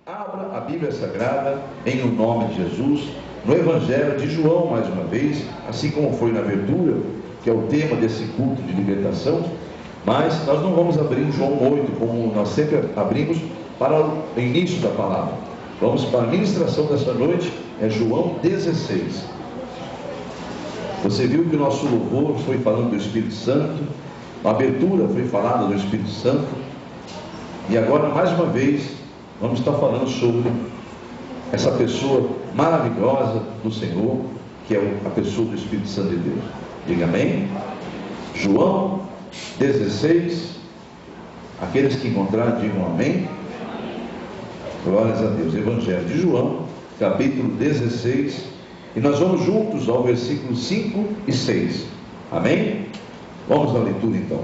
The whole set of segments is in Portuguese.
Abra a Bíblia Sagrada em o nome de Jesus, no Evangelho de João, mais uma vez, assim como foi na abertura, que é o tema desse culto de libertação, mas nós não vamos abrir em João 8, como nós sempre abrimos para o início da palavra. Vamos para a ministração dessa noite, é João 16. Você viu que o nosso louvor foi falando do Espírito Santo, a abertura foi falada do Espírito Santo, e agora, mais uma vez, vamos estar falando sobre essa pessoa maravilhosa do Senhor, que é a pessoa do Espírito Santo de Deus. Diga amém. João 16. Aqueles que encontrarem, digam amém. Glórias a Deus. Evangelho de João, capítulo 16. E nós vamos juntos ao versículo 5 e 6. Amém? Vamos à leitura então.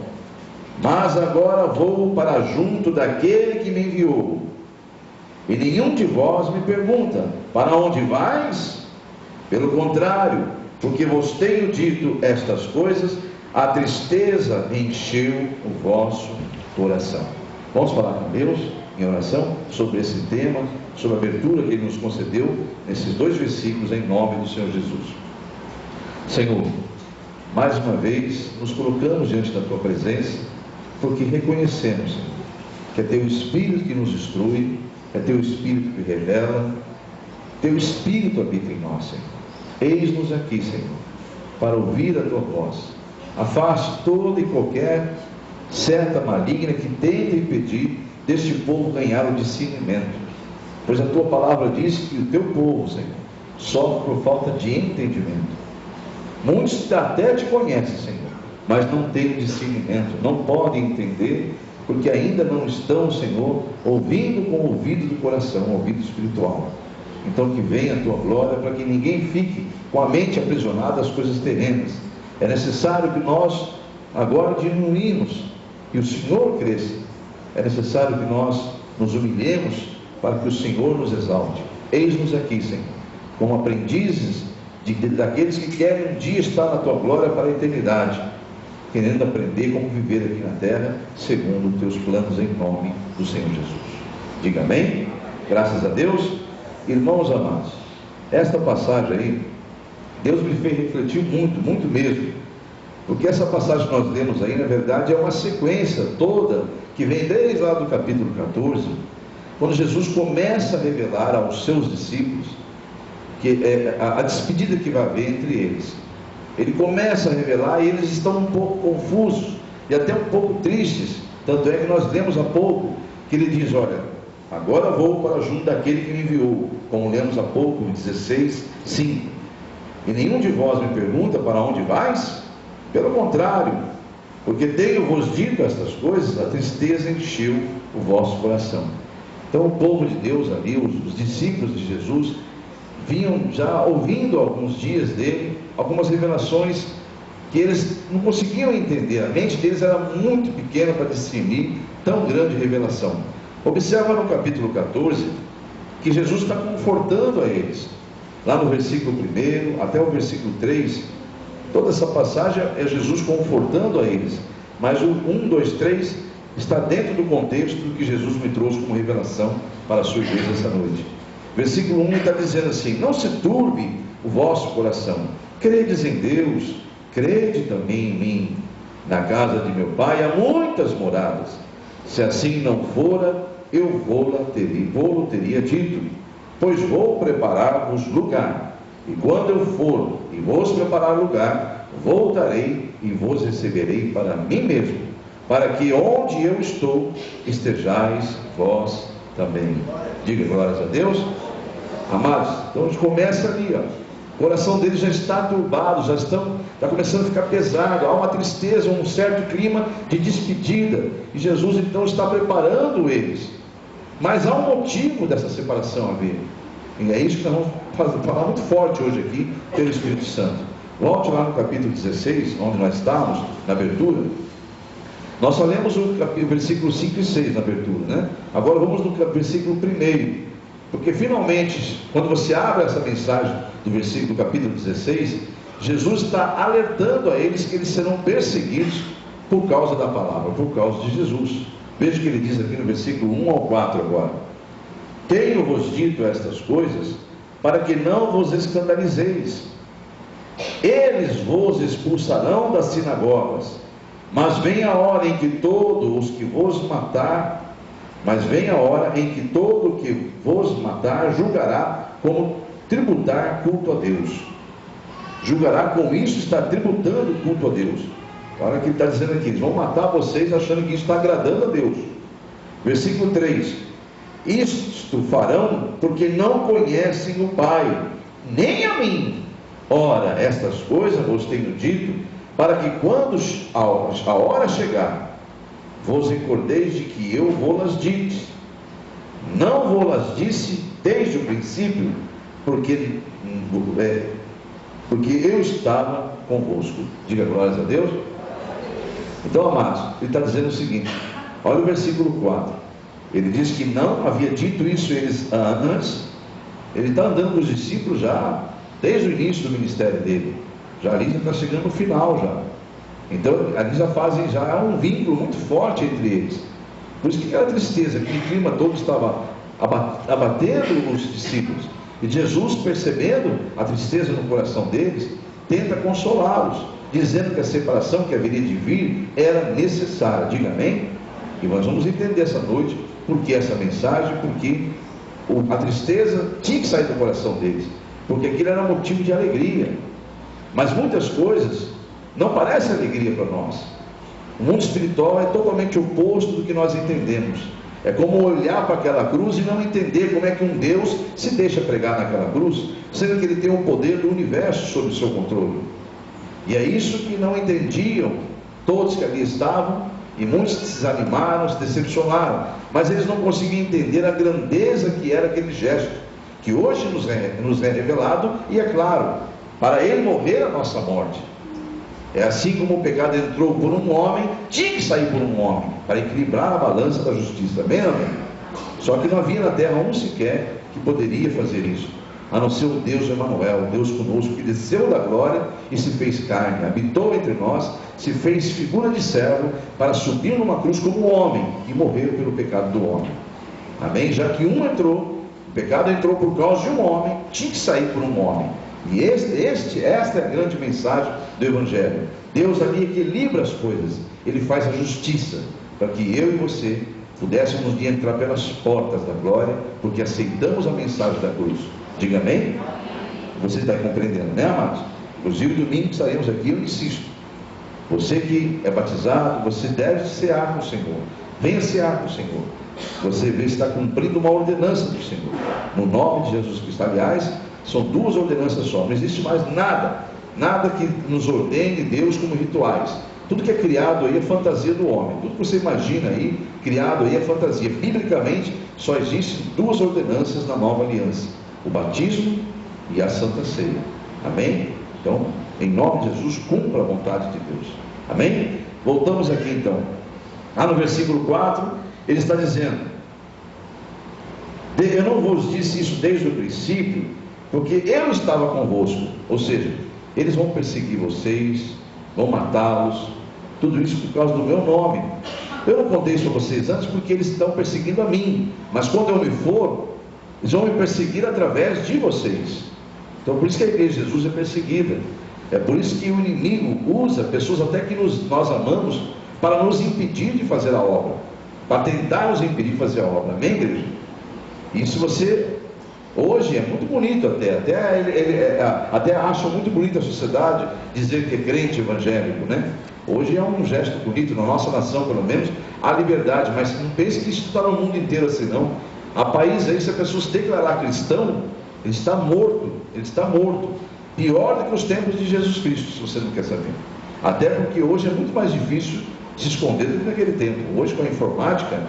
Mas agora vou para junto daquele que me enviou. E nenhum de vós me pergunta: para onde vais? Pelo contrário, porque vos tenho dito estas coisas, a tristeza encheu o vosso coração. Vamos falar com Deus em oração sobre esse tema, sobre a abertura que Ele nos concedeu nesses dois versículos, em nome do Senhor Jesus. Senhor, mais uma vez nos colocamos diante da Tua presença, porque reconhecemos, Senhor, que é Teu Espírito que nos instrui, é Teu Espírito que revela, Teu Espírito habita em nós, Senhor. Eis-nos aqui, Senhor, para ouvir a Tua voz. Afaste toda e qualquer seta maligna que tenta impedir deste povo ganhar o discernimento, pois a Tua palavra diz que o Teu povo, Senhor, sofre por falta de entendimento. Muitos até Te conhecem, Senhor, mas não têm discernimento, não podem entender, porque ainda não estão, Senhor, ouvindo com o ouvido do coração, o ouvido espiritual. Então que venha a Tua glória, para que ninguém fique com a mente aprisionada às coisas terrenas. É necessário que nós agora diminuímos e o Senhor cresça. É necessário que nós nos humilhemos para que o Senhor nos exalte. Eis-nos aqui, Senhor, como aprendizes daqueles que querem um dia estar na Tua glória para a eternidade, querendo aprender como viver aqui na terra, segundo os Teus planos, em nome do Senhor Jesus. Diga amém. Graças a Deus. Irmãos amados, esta passagem aí, Deus me fez refletir muito, muito mesmo, porque essa passagem que nós lemos aí, na verdade, é uma sequência toda, que vem desde lá do capítulo 14, quando Jesus começa a revelar aos seus discípulos que a despedida que vai haver entre eles. Ele começa a revelar e eles estão um pouco confusos e até um pouco tristes. Tanto é que nós lemos há pouco que ele diz: olha, agora vou para junto daquele que me enviou, como lemos há pouco, 16, 5. E nenhum de vós me pergunta: para onde vais? Pelo contrário, porque tenho-vos dito estas coisas, a tristeza encheu o vosso coração. Então o povo de Deus ali, os discípulos de Jesus, vinham já ouvindo alguns dias dele, algumas revelações que eles não conseguiam entender. A mente deles era muito pequena para discernir tão grande revelação. Observa no capítulo 14 que Jesus está confortando a eles, lá no versículo 1 até o versículo 3. Toda essa passagem é Jesus confortando a eles, mas o 1, 2, 3 está dentro do contexto do que Jesus me trouxe como revelação para a sua igreja essa noite. Versículo 1 está dizendo assim: não se turbe o vosso coração, credes em Deus, crede também em mim. Na casa de meu Pai há muitas moradas. Se assim não fora, eu vou-lo teria dito, pois vou preparar-vos lugar. E quando eu for e vos preparar lugar, voltarei e vos receberei para mim mesmo, para que onde eu estou, estejais vós também. Diga glórias a Deus. Amados, então a gente começa ali, ó. O coração deles já está turbado, já começando a ficar pesado, há uma tristeza, um certo clima de despedida, e Jesus então está preparando eles. Mas há um motivo dessa separação a ver, e é isso que nós vamos falar muito forte hoje aqui pelo Espírito Santo. Volte lá no capítulo 16, onde nós estávamos, na abertura. Nós só lemos o versículo 5 e 6 na abertura, né? Agora vamos no versículo 1, porque finalmente, quando você abre essa mensagem do capítulo 16, Jesus está alertando a eles que eles serão perseguidos por causa da palavra, por causa de Jesus. Veja o que ele diz aqui no versículo 1 ao 4 agora. Tenho-vos dito estas coisas, para que não vos escandalizeis. Eles vos expulsarão das sinagogas, mas vem a hora em que todo os que vos matar, julgará como tributar culto a Deus. Julgará com isso estar tributando culto a Deus. Olha o que ele está dizendo aqui: eles vão matar vocês achando que isso está agradando a Deus. Versículo 3: isto farão porque não conhecem o Pai, nem a mim. Ora, estas coisas vos tenho dito, para que quando a hora chegar, vos recordeis de que eu vou-las disse. Não vou-las disse desde o princípio, porque eu estava convosco. Diga glórias a Deus. Então, amados, ele está dizendo o seguinte: olha o versículo 4. Ele diz que não havia dito isso eles antes. Ele está andando com os discípulos já desde o início do ministério dele. Já ali já está chegando no final já. Então ali já fazem já um vínculo muito forte entre eles. Por isso que aquela tristeza, aquele clima todo estava abatendo os discípulos. E Jesus, percebendo a tristeza no coração deles, tenta consolá-los, dizendo que a separação que haveria de vir era necessária. Diga amém? E nós vamos entender essa noite por que essa mensagem, porque a tristeza tinha que sair do coração deles, porque aquilo era motivo de alegria. Mas muitas coisas não parecem alegria para nós. O mundo espiritual é totalmente oposto do que nós entendemos. É como olhar para aquela cruz e não entender como é que um Deus se deixa pregar naquela cruz, sendo que ele tem o poder do universo sob o seu controle. E é isso que não entendiam todos que ali estavam, e muitos se desanimaram, se decepcionaram, mas eles não conseguiam entender a grandeza que era aquele gesto, que hoje nos é revelado, e é claro, para ele morrer a nossa morte. É assim como o pecado entrou por um homem, tinha que sair por um homem, para equilibrar a balança da justiça. Amém, amém? Só que não havia na terra um sequer que poderia fazer isso, a não ser o Deus Emanuel, o Deus conosco, que desceu da glória e se fez carne, habitou entre nós, se fez figura de servo, para subir numa cruz como homem e morrer pelo pecado do homem. Amém? Já que um entrou, o pecado entrou por causa de um homem, tinha que sair por um homem. E esta é a grande mensagem do Evangelho. Deus ali equilibra as coisas, ele faz a justiça, para que eu e você pudéssemos entrar pelas portas da glória, porque aceitamos a mensagem da cruz. Diga amém? Você está compreendendo, né, amados? Inclusive domingo estaremos aqui, eu insisto. Você que é batizado, você deve cear com o Senhor. Venha cear com o Senhor. Você vê se está cumprindo uma ordenança do Senhor, no nome de Jesus Cristo. Aliás, são duas ordenanças só, não existe mais nada que nos ordene Deus como rituais. Tudo que é criado aí é fantasia do homem, tudo que você imagina aí, criado aí é fantasia. Biblicamente, só existem duas ordenanças na nova aliança: o batismo e a Santa Ceia. Amém? Então, em nome de Jesus, cumpra a vontade de Deus. Amém? Voltamos aqui então. No versículo 4, ele está dizendo: eu não vos disse isso desde o princípio, porque eu estava convosco. Ou seja, eles vão perseguir vocês, vão matá-los, tudo isso por causa do meu nome. Eu não contei isso para vocês antes, porque eles estão perseguindo a mim, mas quando eu me for, eles vão me perseguir através de vocês. Então por isso que a igreja de Jesus é perseguida. É por isso que o inimigo usa pessoas até que nós amamos, para nos impedir de fazer a obra, para tentar nos impedir de fazer a obra. Amém, igreja? E se você hoje é muito bonito, até acham muito bonito a sociedade dizer que é crente evangélico, né? Hoje é um gesto bonito, na nossa nação pelo menos, há liberdade, mas não pense que isso está no mundo inteiro assim, não. Há países aí, se a pessoa se declarar cristão, ele está morto, pior do que os tempos de Jesus Cristo, se você não quer saber. Até porque hoje é muito mais difícil se esconder do que naquele tempo. Hoje, com a informática,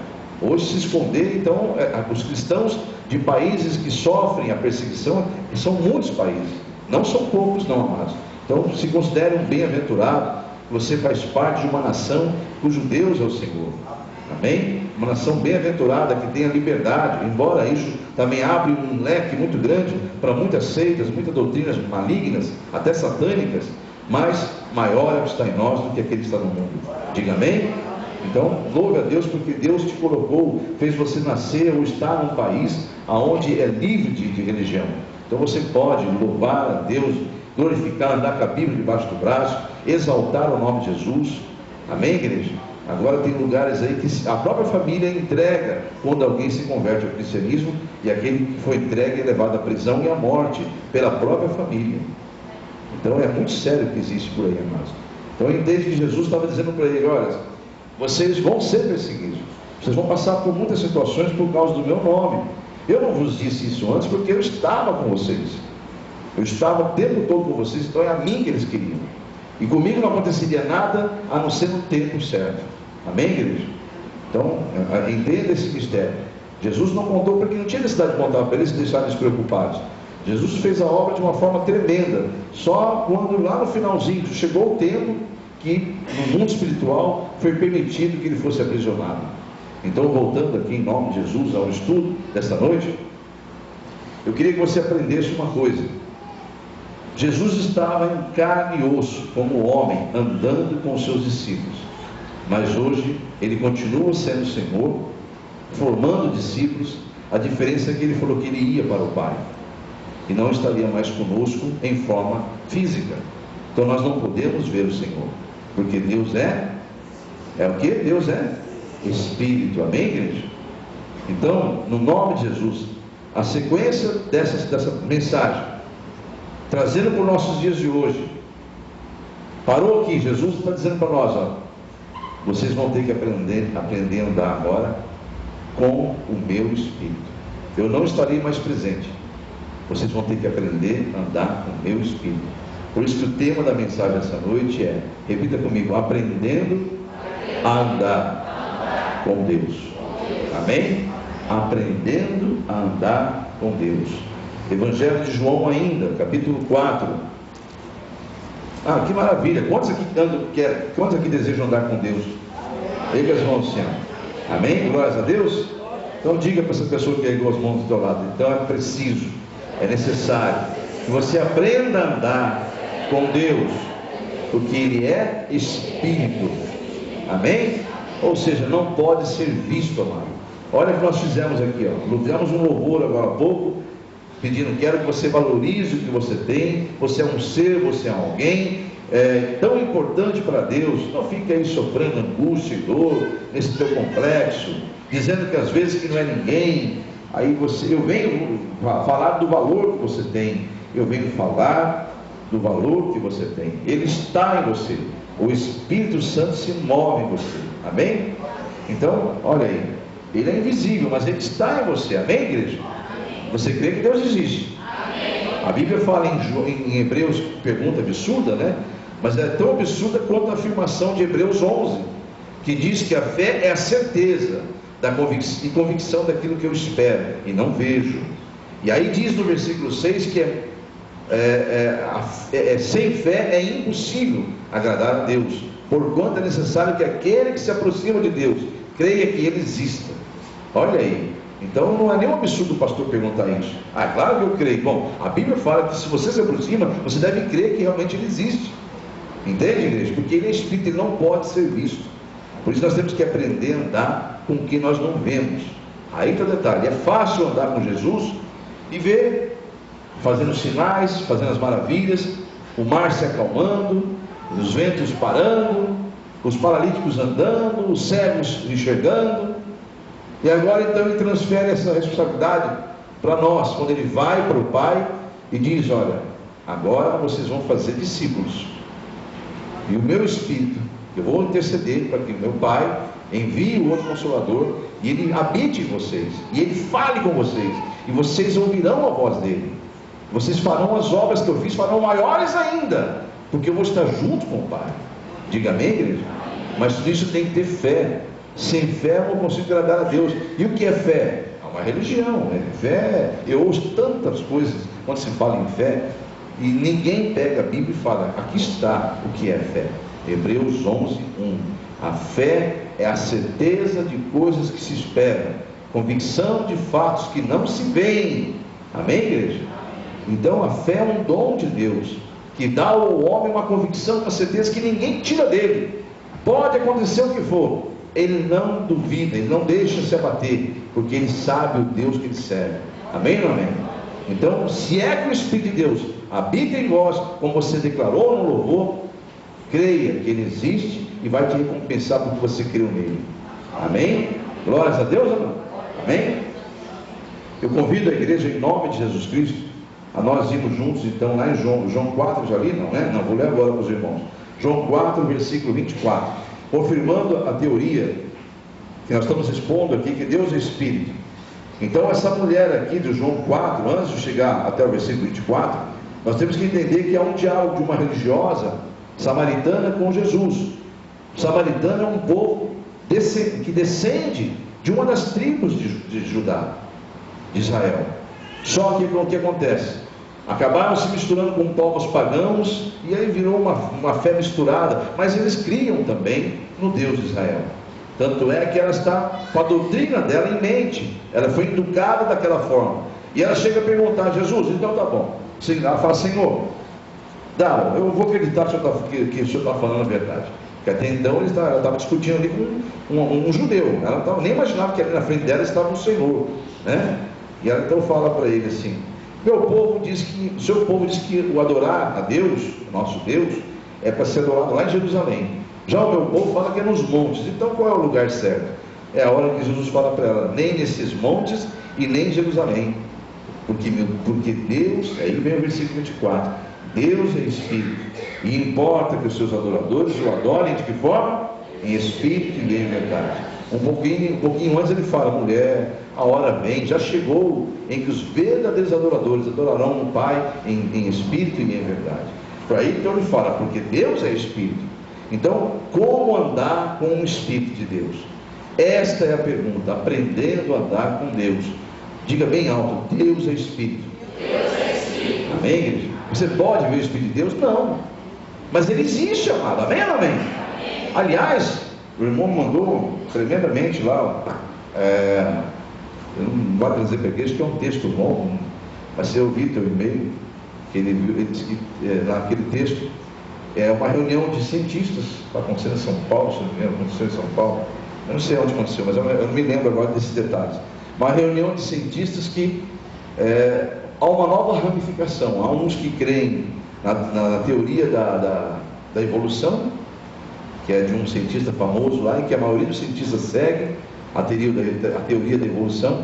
hoje se esconder, então, os cristãos de países que sofrem a perseguição, e são muitos países, não são poucos não, amados. Então se considere um bem-aventurado, você faz parte de uma nação cujo Deus é o Senhor. Amém? Uma nação bem-aventurada, que tem a liberdade, embora isso também abre um leque muito grande para muitas seitas, muitas doutrinas malignas, até satânicas, mas maior é o que está em nós do que aquele que está no mundo. Diga amém? Então, louve a Deus, porque Deus te colocou, fez você nascer ou estar num país onde é livre de religião. Então você pode louvar a Deus, glorificar, andar com a Bíblia debaixo do braço, exaltar o nome de Jesus. Amém, igreja? Agora tem lugares aí que a própria família entrega quando alguém se converte ao cristianismo, e aquele que foi entregue é levado à prisão e à morte pela própria família. Então é muito sério o que existe por aí, amados. Então entende que Jesus estava dizendo para ele: olha, vocês vão ser perseguidos, vocês vão passar por muitas situações por causa do meu nome. Eu não vos disse isso antes porque eu estava com vocês, eu estava o tempo todo com vocês, então é a mim que eles queriam, e comigo não aconteceria nada a não ser no tempo certo. Amém, igreja? Então entenda esse mistério. Jesus não contou porque não tinha necessidade de contar para eles se deixarem despreocupados. Jesus fez a obra de uma forma tremenda, só quando lá no finalzinho chegou o tempo que no mundo espiritual foi permitido que ele fosse aprisionado. Então, voltando aqui em nome de Jesus ao estudo desta noite, eu queria que você aprendesse uma coisa. Jesus estava em carne e osso como homem, andando com os seus discípulos, mas hoje ele continua sendo Senhor, formando discípulos. A diferença é que ele falou que ele ia para o Pai e não estaria mais conosco em forma física. Então nós não podemos ver o Senhor, porque Deus é o que? Deus é Espírito. Amém, igreja? Então, no nome de Jesus, a sequência dessa mensagem, trazendo para os nossos dias de hoje, parou aqui. Jesus está dizendo para nós: ó, vocês vão ter que aprender a andar agora com o meu Espírito. Eu não estarei mais presente, vocês vão ter que aprender a andar com o meu Espírito. Por isso que o tema da mensagem essa noite é, repita comigo: aprendendo a andar com Deus. Amém? Aprendendo a andar com Deus. Evangelho de João ainda, capítulo 4. Ah, que maravilha! Quantos aqui desejam andar com Deus? Erga as mãos, Senhor. Amém? Glórias a Deus. Então diga para essa pessoa que ergueu as mãos do teu lado: então é preciso, é necessário que você aprenda a andar com Deus, porque Ele é Espírito. Amém? Ou seja, não pode ser visto, amado. Olha o que nós fizemos aqui, ó. Louvamos um louvor agora há pouco, pedindo: quero que você valorize o que você tem. Você é um ser, você é alguém tão importante para Deus. Não fique aí sofrendo angústia e dor nesse teu complexo, dizendo que às vezes que não é ninguém. Aí eu venho falar do valor que você tem. Eu venho falar do valor que você tem. Ele está em você. O Espírito Santo se move em você. Amém? Então, olha aí, Ele é invisível, mas Ele está em você. Amém, igreja? Você crê que Deus existe? A Bíblia fala em Hebreus, pergunta absurda, né? Mas é tão absurda quanto a afirmação de Hebreus 11, que diz que a fé é a certeza e convicção daquilo que eu espero e não vejo. E aí diz no versículo 6 que sem fé é impossível agradar a Deus, porquanto é necessário que aquele que se aproxima de Deus creia que Ele exista. Olha aí. Então não é nenhum absurdo o pastor perguntar isso. Ah, claro que eu creio. Bom, a Bíblia fala que se você se aproxima, você deve crer que realmente Ele existe. Entende, igreja? Porque Ele é Espírito, Ele não pode ser visto. Por isso nós temos que aprender a andar com o que nós não vemos. Aí está o detalhe: é fácil andar com Jesus e ver, fazendo sinais, fazendo as maravilhas, o mar se acalmando, os ventos parando, os paralíticos andando, os cegos enxergando. E agora então Ele transfere essa responsabilidade para nós, quando Ele vai para o Pai e diz: olha, agora vocês vão fazer discípulos, e o meu Espírito, eu vou interceder para que o meu Pai envie o outro Consolador, e Ele habite em vocês, e Ele fale com vocês, e vocês ouvirão a voz dEle. Vocês farão as obras que eu fiz, farão maiores ainda, porque eu vou estar junto com o Pai. Diga amém, igreja? Mas tudo isso tem que ter fé. Sem fé eu não consigo agradar a Deus. E o que é fé? É uma religião, né? Fé, eu ouço tantas coisas quando se fala em fé, e ninguém pega a Bíblia e fala: aqui está o que é fé. Hebreus 11, 1. A fé é a certeza de coisas que se esperam, convicção de fatos que não se veem. Amém, igreja? Então a fé é um dom de Deus, que dá ao homem uma convicção, uma certeza que ninguém tira dele. Pode acontecer o que for, ele não duvida, ele não deixa se abater, porque ele sabe o Deus que ele serve. Amém ou não amém? Então, se é que o Espírito de Deus habita em vós, como você declarou no louvor, creia que ele existe e vai te recompensar porque você creu nele. Amém? Glórias a Deus, amém? Amém? Eu convido a igreja, em nome de Jesus Cristo, a nós irmos juntos, então, lá em João 4, já li, não, né? Não, vou ler agora para os irmãos. João 4, versículo 24, confirmando a teoria que nós estamos expondo aqui, que Deus é Espírito. Então, essa mulher aqui de João 4, antes de chegar até o versículo 24, nós temos que entender que há um diálogo de uma religiosa samaritana com Jesus. O samaritano é um povo que descende de uma das tribos de Judá, de Israel. Só que o que acontece? Acabaram se misturando com povos pagãos, e aí virou uma fé misturada, mas eles criam também no Deus de Israel. Tanto é que ela está com a doutrina dela em mente, ela foi educada daquela forma, e ela chega a perguntar a Jesus, então tá bom, ela fala, Senhor, eu vou acreditar que o Senhor está falando a verdade, porque até então ela estava discutindo ali com um judeu, ela nem imaginava que ali na frente dela estava um Senhor, né? E ela então fala para ele assim, o seu povo diz que o adorar a Deus, nosso Deus, é para ser adorado lá em Jerusalém. Já o meu povo fala que é nos montes. Então qual é o lugar certo? É a hora que Jesus fala para ela, nem nesses montes e nem em Jerusalém. Porque Deus, aí vem o versículo 24, Deus é Espírito, e importa que os seus adoradores o adorem de que forma? Em Espírito e em verdade. Um pouquinho antes ele fala, mulher, a hora vem, já chegou, em que os verdadeiros adoradores adorarão o Pai em Espírito e em verdade. Por aí então ele fala, porque Deus é Espírito. Então, como andar com o Espírito de Deus? Esta é a pergunta, aprendendo a andar com Deus. Diga bem alto, Deus é Espírito. Deus é Espírito. Amém, igreja? Você pode ver o Espírito de Deus? Não. Mas ele existe, amado. Amém ou não amém? Amém. Aliás, o irmão mandou tremendamente lá, eu não vou trazer para a igreja, que é um texto longo, mas eu vi teu e-mail, que ele disse que naquele texto, é uma reunião de cientistas, está acontecendo em São Paulo, se não me engano, aconteceu em São Paulo, eu não sei onde aconteceu, mas eu não me lembro agora desses detalhes. Uma reunião de cientistas que há uma nova ramificação. Há uns que creem na teoria da evolução, que é de um cientista famoso lá, e que a maioria dos cientistas segue a teoria da evolução.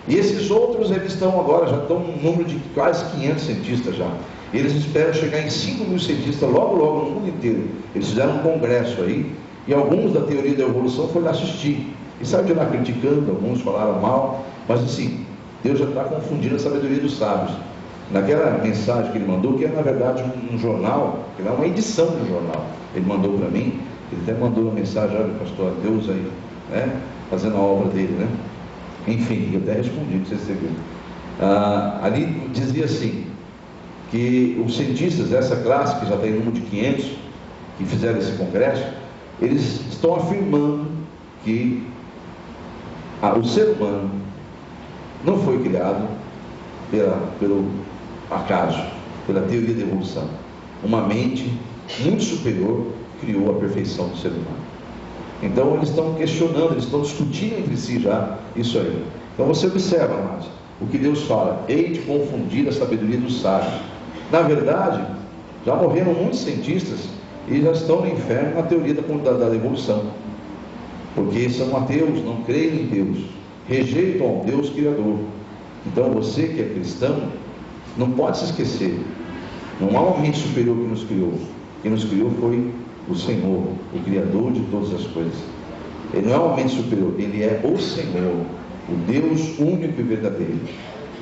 E esses outros, eles estão agora, já estão num número de quase 500 cientistas já. Eles esperam chegar em 5.000 cientistas logo no mundo inteiro. Eles fizeram um congresso aí, e alguns da teoria da evolução foram lá assistir. E saíram de lá criticando, alguns falaram mal, mas assim, Deus já está confundindo a sabedoria dos sábios. Naquela mensagem que ele mandou, que é na verdade um jornal, que é uma edição do jornal, ele mandou para mim, ele até mandou uma mensagem, olha pastor, Deus aí, né, fazendo a obra dele, né? Enfim, eu até respondi, não sei se você viu. Ali dizia assim, que os cientistas, essa classe que já tem um número de 500, que fizeram esse congresso, eles estão afirmando que o ser humano não foi criado pelo acaso, pela teoria da evolução. Uma mente muito superior criou a perfeição do ser humano. Então eles estão questionando, eles estão discutindo entre si já isso aí. Então você observa, amados, o que Deus fala, hei de confundir a sabedoria dos sábios. Na verdade, já morreram muitos cientistas e já estão no inferno na teoria da evolução, porque são ateus, não creem em Deus, rejeitam ao Deus Criador. Então você que é cristão, não pode se esquecer, não há uma mente superior que nos criou. Quem nos criou foi o Senhor, o Criador de todas as coisas. Ele não é uma mente superior, ele é o Senhor, o Deus único e verdadeiro.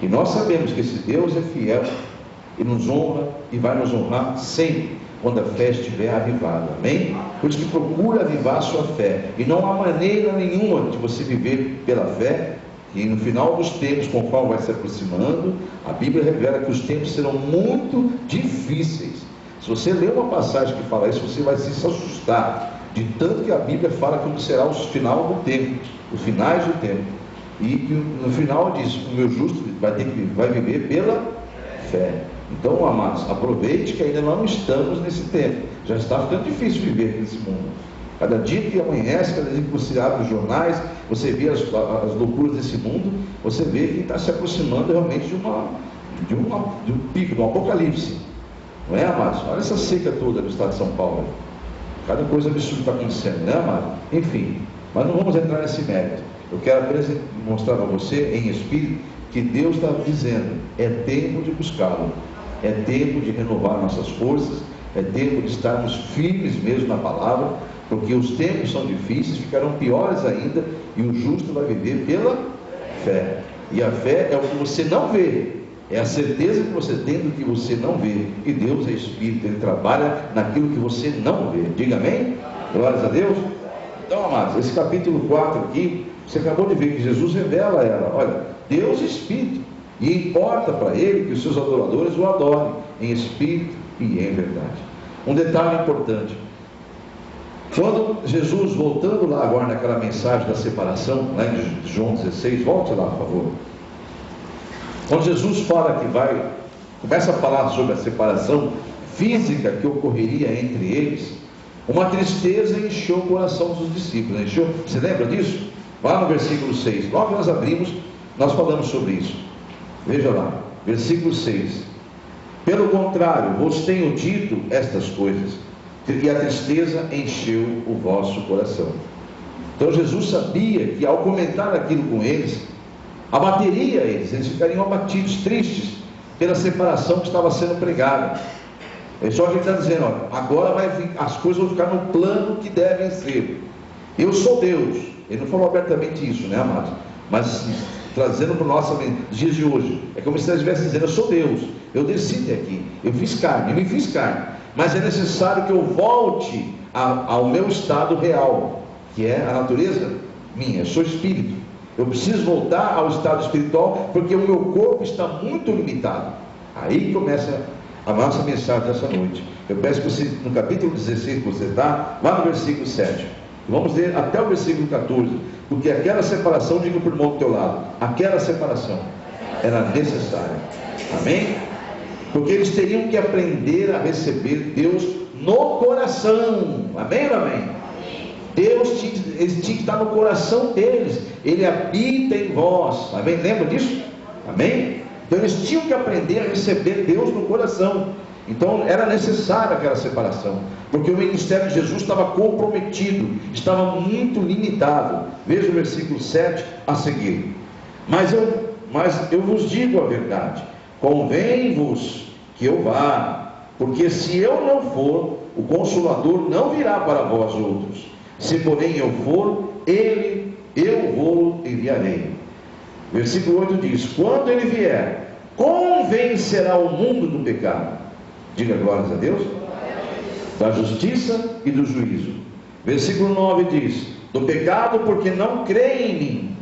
E nós sabemos que esse Deus é fiel e nos honra e vai nos honrar sempre quando a fé estiver avivada. Amém? Por isso que procura avivar a sua fé. E não há maneira nenhuma de você viver pela fé. E no final dos tempos, conforme vai se aproximando, a Bíblia revela que os tempos serão muito difíceis. Se você ler uma passagem que fala isso, você vai se assustar de tanto que a Bíblia fala como será o final do tempo, os finais do tempo. E que no final diz, o meu justo vai viver pela fé. Então, amados, aproveite que ainda não estamos nesse tempo. Já está ficando difícil viver nesse mundo. Cada dia que amanhece, cada dia que você abre os jornais, você vê as loucuras desse mundo, você vê que está se aproximando realmente de um pico, de um apocalipse. Não é, amados? Olha essa seca toda do estado de São Paulo. Cada coisa absurda está acontecendo, né, amado? Enfim, mas não vamos entrar nesse mérito. Eu quero apenas mostrar para você, em espírito, que Deus está dizendo: é tempo de buscá-lo, é tempo de renovar nossas forças, é tempo de estarmos firmes mesmo na palavra, porque os tempos são difíceis, ficarão piores ainda, e o justo vai viver pela fé. E a fé é o que você não vê, é a certeza que você tem do que você não vê. E Deus é Espírito, Ele trabalha naquilo que você não vê. Diga amém? Glórias a Deus. Então, amados, esse capítulo 4 aqui, você acabou de ver que Jesus revela a ela: olha, Deus é Espírito, e importa para Ele que os seus adoradores o adorem em Espírito e em verdade. Um detalhe importante: quando Jesus, voltando lá agora naquela mensagem da separação, lá em João 16, volte lá, por favor. Quando Jesus fala começa a falar sobre a separação física que ocorreria entre eles, uma tristeza encheu o coração dos discípulos. Encheu, você lembra disso? Lá no versículo 6, logo que nós abrimos, nós falamos sobre isso. Veja lá, versículo 6: pelo contrário, vos tenho dito estas coisas, e a tristeza encheu o vosso coração. Então Jesus sabia que ao comentar aquilo com eles, abateria eles ficariam abatidos, tristes, pela separação que estava sendo pregada. Só que ele está dizendo: olha, agora as coisas vão ficar no plano que devem ser. Eu sou Deus. Ele não falou abertamente isso, né, amados? Mas trazendo para os nossos dias de hoje, é como se ele estivesse dizendo: eu sou Deus, eu desci aqui, eu fiz carne, eu me fiz carne, mas é necessário que eu volte ao meu estado real, que é a natureza minha. Eu sou espírito, eu preciso voltar ao estado espiritual, porque o meu corpo está muito limitado. Aí começa a nossa mensagem dessa noite. Eu peço que você, no capítulo 16 que você está, lá no versículo 7, vamos ler até o versículo 14, porque aquela separação, diga para o irmão do teu lado, aquela separação era necessária. Amém? Porque eles teriam que aprender a receber Deus no coração. Amém ou amém? Deus tinha que estar no coração deles. Ele habita em vós. Amém? Lembra disso? Amém? Então eles tinham que aprender a receber Deus no coração. Então era necessária aquela separação, porque o ministério de Jesus estava comprometido, estava muito limitado. Veja o versículo 7 a seguir: mas eu vos digo a verdade, convém-vos que eu vá, porque se eu não for, o Consolador não virá para vós outros. Se porém eu for, eu vou enviarei. Versículo 8 diz: quando ele vier, convencerá o mundo do pecado, diga glórias a Deus, da justiça e do juízo. Versículo 9 diz: do pecado, porque não creem em mim;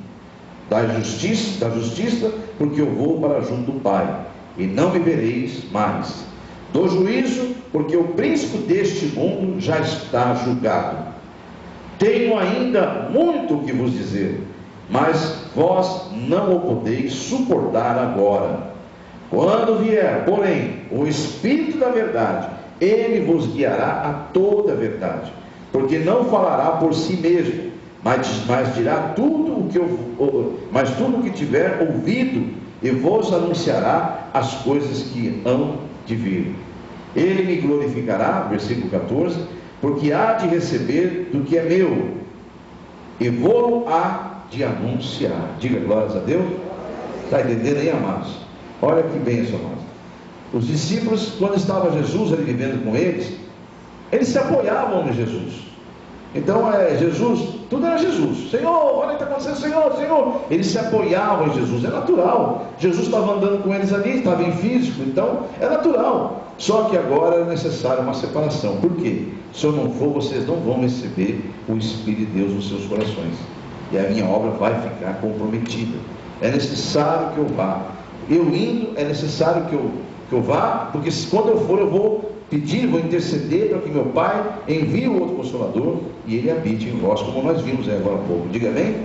da justiça, porque eu vou para junto do Pai, e não me vereis mais; do juízo, porque o príncipe deste mundo já está julgado. Tenho ainda muito o que vos dizer, mas vós não o podeis suportar agora. Quando vier, porém, o Espírito da verdade, ele vos guiará a toda a verdade, porque não falará por si mesmo, mas dirá tudo o que tiver ouvido, e vos anunciará as coisas que hão de vir. Ele me glorificará, versículo 14, porque há de receber do que é meu, e vou há de anunciar. Diga glórias a Deus. Está entendendo aí, amados? Olha que bênção, amados. Os discípulos, quando estava Jesus ali vivendo com eles se apoiavam em Jesus. Então Jesus, tudo era Jesus. Senhor, olha o que está acontecendo, Senhor, Senhor. Eles se apoiavam em Jesus, é natural. Jesus estava andando com eles ali, estava em físico, então é natural. Só que agora é necessária uma separação. Por quê? Se eu não for, vocês não vão receber o Espírito de Deus nos seus corações, e a minha obra vai ficar comprometida. É necessário que eu vá. Eu indo, é necessário que eu vá, porque quando eu for, eu vou pedir, vou interceder para que meu Pai envie o outro Consolador e ele habite em vós, como nós vimos agora há pouco. Diga amém?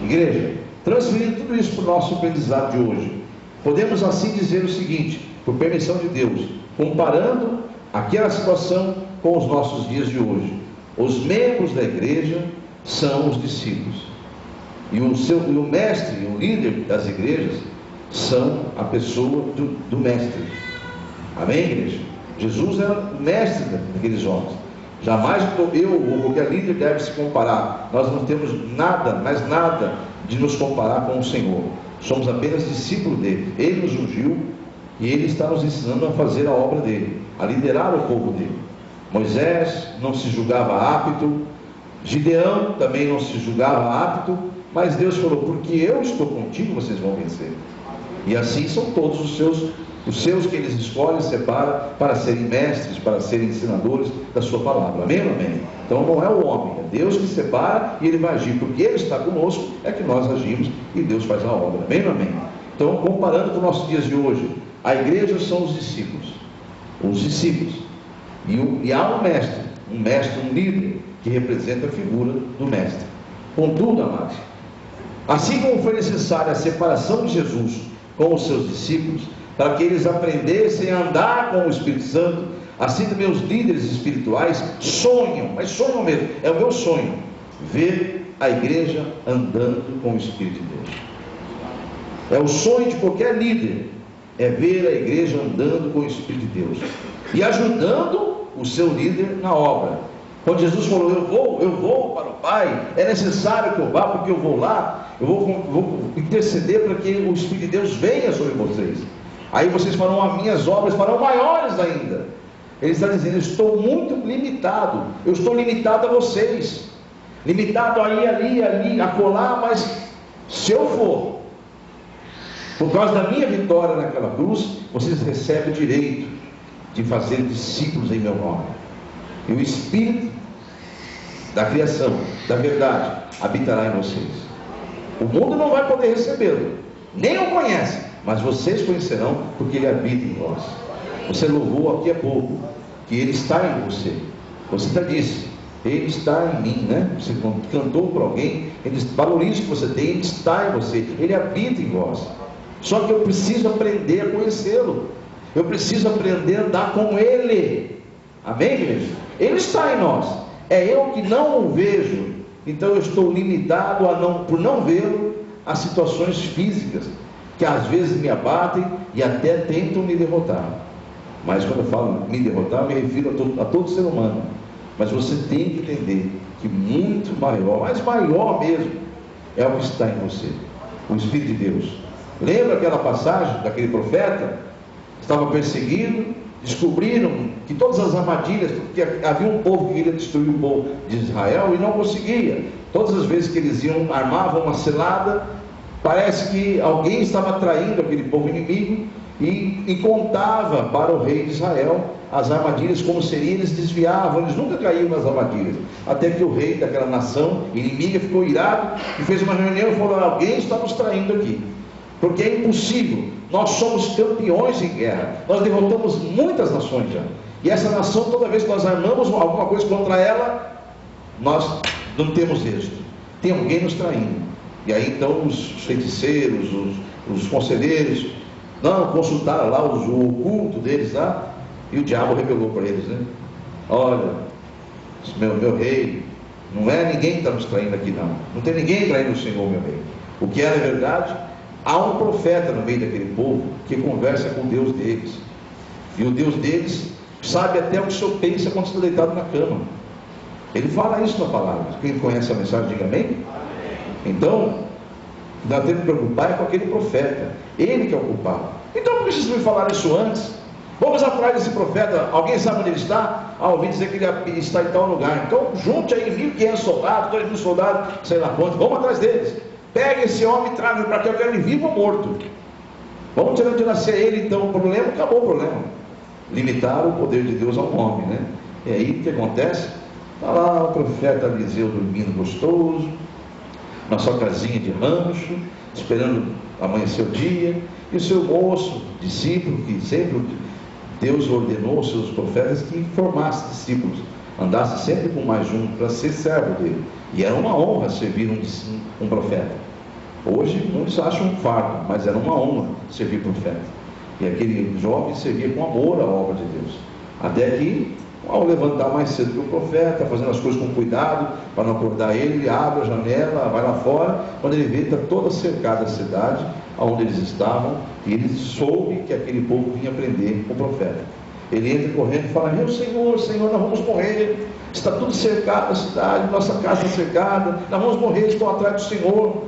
Igreja, transferindo tudo isso para o nosso aprendizado de hoje, podemos assim dizer o seguinte, por permissão de Deus, comparando aquela situação com os nossos dias de hoje. Os membros da igreja são os discípulos. E o mestre, o líder das igrejas, são a pessoa do mestre. Amém, igreja? Jesus é o mestre daqueles homens. Jamais eu ou qualquer líder deve se comparar. Nós não temos nada, mais nada de nos comparar com o Senhor. Somos apenas discípulos dele. Ele nos ungiu e ele está nos ensinando a fazer a obra dele, a liderar o povo dele. Moisés não se julgava apto, Gideão também não se julgava apto, mas Deus falou: porque eu estou contigo, vocês vão vencer. E assim são todos os seus que eles escolhem, separam para serem mestres, para serem ensinadores da sua palavra. Amém ou não amém? Então não é o homem, é Deus que separa e ele vai agir, porque ele está conosco, é que nós agimos e Deus faz a obra. Amém ou não amém? Então, comparando com os nossos dias de hoje, a igreja são os discípulos. E há um mestre, um líder, que representa a figura do mestre. Contudo, amados, assim como foi necessária a separação de Jesus com os seus discípulos, para que eles aprendessem a andar com o Espírito Santo, assim também os líderes espirituais sonham, mas sonham mesmo, é o meu sonho, ver a igreja andando com o Espírito de Deus. É o sonho de qualquer líder, é ver a igreja andando com o Espírito de Deus e ajudando o seu líder na obra. Quando Jesus falou: eu vou para o Pai, é necessário que eu vá, porque eu vou lá, eu vou interceder para que o Espírito de Deus venha sobre vocês. Aí vocês farão as minhas obras, farão maiores ainda. Ele está dizendo: eu estou muito limitado, eu estou limitado a vocês, limitado ali, acolá, mas se eu for, por causa da minha vitória naquela cruz, vocês recebem o direito de fazer discípulos em meu nome. E o Espírito da criação, da verdade, habitará em vocês. O mundo não vai poder recebê-lo, nem o conhece, mas vocês conhecerão, porque ele habita em vós. Você louvou aqui há pouco que ele está em você. Você já disse: ele está em mim, né? Você cantou para alguém, ele valoriza o que você tem, ele está em você, ele habita em vós. Só que eu preciso aprender a conhecê-lo, eu preciso aprender a andar com ele. Amém, igreja? Ele está em nós, é eu que não o vejo, então eu estou limitado por não vê-lo, a situações físicas que às vezes me abatem e até tentam me derrotar. Mas quando eu falo me derrotar, eu me refiro a todo ser humano. Mas você tem que entender que muito maior, mas maior mesmo, é o que está em você, o Espírito de Deus. Lembra aquela passagem daquele profeta? Estava perseguindo, descobriram que todas as armadilhas, porque havia um povo que queria destruir o povo de Israel e não conseguia. Todas as vezes que eles armavam uma cilada, parece que alguém estava traindo aquele povo inimigo e contava para o rei de Israel as armadilhas, como seria, eles desviavam, eles nunca caíam nas armadilhas, até que o rei daquela nação inimiga ficou irado e fez uma reunião e falou: alguém está nos traindo aqui, porque é impossível, nós somos campeões em guerra, nós derrotamos muitas nações já, e essa nação, toda vez que nós armamos alguma coisa contra ela, nós não temos êxito, tem alguém nos traindo. E aí então os feiticeiros, os conselheiros, não, consultaram lá o oculto deles lá, e o diabo revelou para eles, né? Olha, meu rei, não é ninguém que está nos traindo aqui, não tem ninguém traindo o Senhor, meu rei. O que era verdade, há um profeta no meio daquele povo que conversa com o Deus deles, e o Deus deles sabe até o que o Senhor pensa quando está deitado na cama. Ele fala isso na palavra. Quem conhece a mensagem, diga amém. Então, nós temos que preocupar com aquele profeta, ele que é o culpado. Então por que vocês me falaram isso antes? Vamos atrás desse profeta, alguém sabe onde ele está? Ouvi dizer que ele está em tal lugar. Então junte aí 1.500 soldados, 2.000 soldados, sei lá quantos, vamos atrás deles. Pegue esse homem e traga para cá, eu quero ele vivo ou morto. Vamos tirar de nascer ele. Então o problema, acabou o problema. Limitaram o poder de Deus ao homem, né? E aí o que acontece? Está lá o profeta Eliseu dormindo gostoso, na sua casinha de rancho, esperando amanhecer o dia, e o seu moço, discípulo, que sempre Deus ordenou aos seus profetas que formasse discípulos, andasse sempre com mais um, para ser servo dele, e era uma honra servir um profeta. Hoje muitos acham um fardo, mas era uma honra servir profeta, e aquele jovem servia com amor a obra de Deus, até que Ao levantar mais cedo que o profeta, fazendo as coisas com cuidado, para não acordar ele abre a janela, vai lá fora. Quando ele vê, está toda cercada a cidade, onde eles estavam, e ele soube que aquele povo vinha prender o profeta. Ele entra correndo e fala: meu Senhor, Senhor, nós vamos morrer, está tudo cercado a cidade, nossa casa está cercada, nós vamos morrer, estão atrás do Senhor.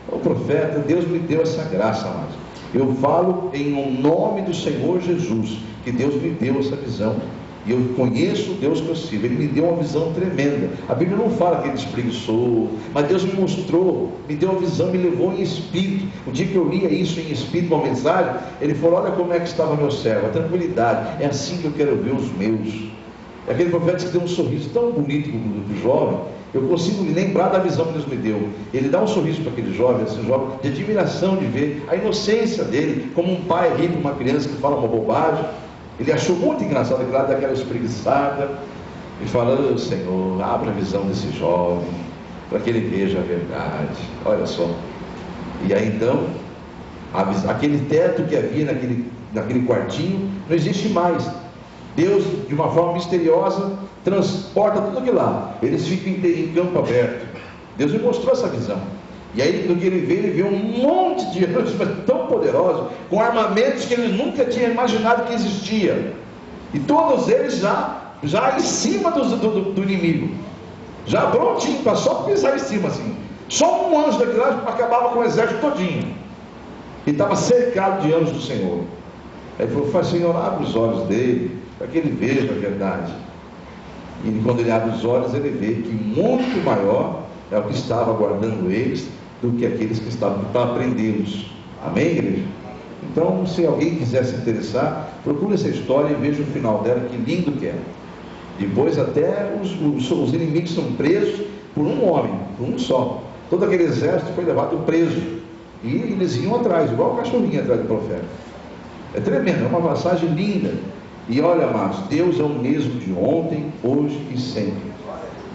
O profeta, Deus me deu essa graça, amados. Eu falo em nome do Senhor Jesus, que Deus me deu essa visão. E eu conheço o Deus que eu sirvo. Ele me deu uma visão tremenda. A Bíblia não fala que ele espreguiçou, mas Deus me mostrou, me deu uma visão, me levou em espírito. O dia que eu lia isso em espírito, uma mensagem, ele falou: olha como é que estava meu servo, a tranquilidade, é assim que eu quero ver os meus. Aquele profeta que deu um sorriso tão bonito para o jovem. Eu consigo me lembrar da visão que Deus me deu. Ele dá um sorriso para aquele jovem, esse jovem, de admiração de ver a inocência dele, como um pai ri para uma criança que fala uma bobagem. Ele achou muito engraçado aquele lado daquela espreguiçada. E falando: Senhor, abre a visão desse jovem, para que ele veja a verdade. Olha só. E aí então, aquele teto que havia naquele quartinho, não existe mais. Deus, de uma forma misteriosa, transporta tudo aquilo lá. Eles ficam em campo aberto. Deus me mostrou essa visão. E aí, do que ele vê um monte de anjos tão poderosos, com armamentos que ele nunca tinha imaginado que existia. E todos eles já em cima do inimigo, já prontinho, para só pisar em cima assim. Só um anjo daquele lá acabava com o exército todinho. E estava cercado de anjos do Senhor. Aí ele falou: Senhor, abre os olhos dele, para que ele veja a verdade. E quando ele abre os olhos, ele vê que muito maior é o que estava aguardando eles do que aqueles que estavam para prendê-los. Amém, igreja? Então, se alguém quiser se interessar, procure essa história e veja o final dela, que lindo que é. Depois até os inimigos são presos por um homem, por um só. Todo aquele exército foi levado preso, e eles iam atrás, igual o cachorrinho atrás do profeta. É tremendo, é uma passagem linda. E olha, amados, Deus é o mesmo de ontem, hoje e sempre.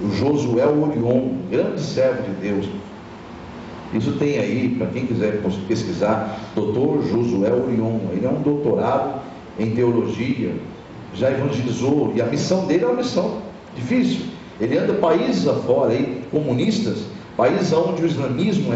O Josué Orion, grande servo de Deus. Isso tem aí, para quem quiser pesquisar, Dr. Josué Orion. Ele é um doutorado em teologia, já evangelizou, e a missão dele é uma missão difícil. Ele anda países afora, aí, comunistas, países onde o islamismo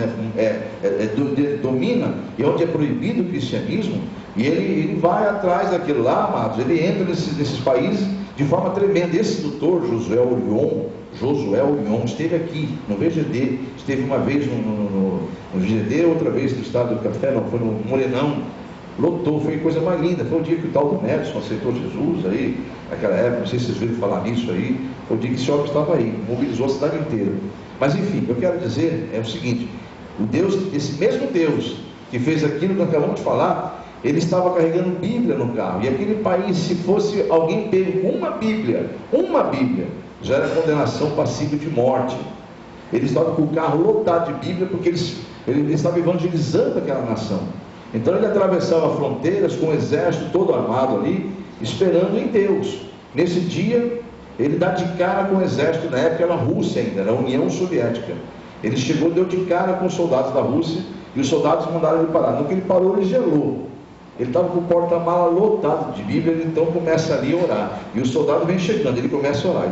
domina, e onde é proibido o cristianismo, e ele vai atrás daquilo lá, amados. Ele entra nesses países de forma tremenda. Esse doutor Josué Orion esteve aqui no VGD, esteve uma vez no VGD, outra vez no Estado do Café, não, foi no Morenão, lotou, foi coisa mais linda. Foi o dia que o tal do Nelson aceitou Jesus aí, naquela época, não sei se vocês viram falar nisso aí, foi o dia que esse homem estava aí, mobilizou a cidade inteira. Mas enfim, o que eu quero dizer é o seguinte: o Deus, esse mesmo Deus que fez aquilo que acabamos de falar, ele estava carregando Bíblia no carro, e aquele país, se fosse alguém pego com uma Bíblia, já era condenação passível de morte. Ele estava com o carro lotado de Bíblia, porque ele estava evangelizando aquela nação. Então ele atravessava fronteiras com o exército todo armado ali, esperando em Deus. Nesse dia, ele dá de cara com o exército, na época era a Rússia ainda, era a União Soviética. Ele chegou, deu de cara com os soldados da Rússia, e os soldados mandaram ele parar. No que ele parou, ele gelou. Ele estava com o porta-mala lotado de Bíblia. Ele então começa ali a orar, e o soldado vem chegando, ele começa a orar,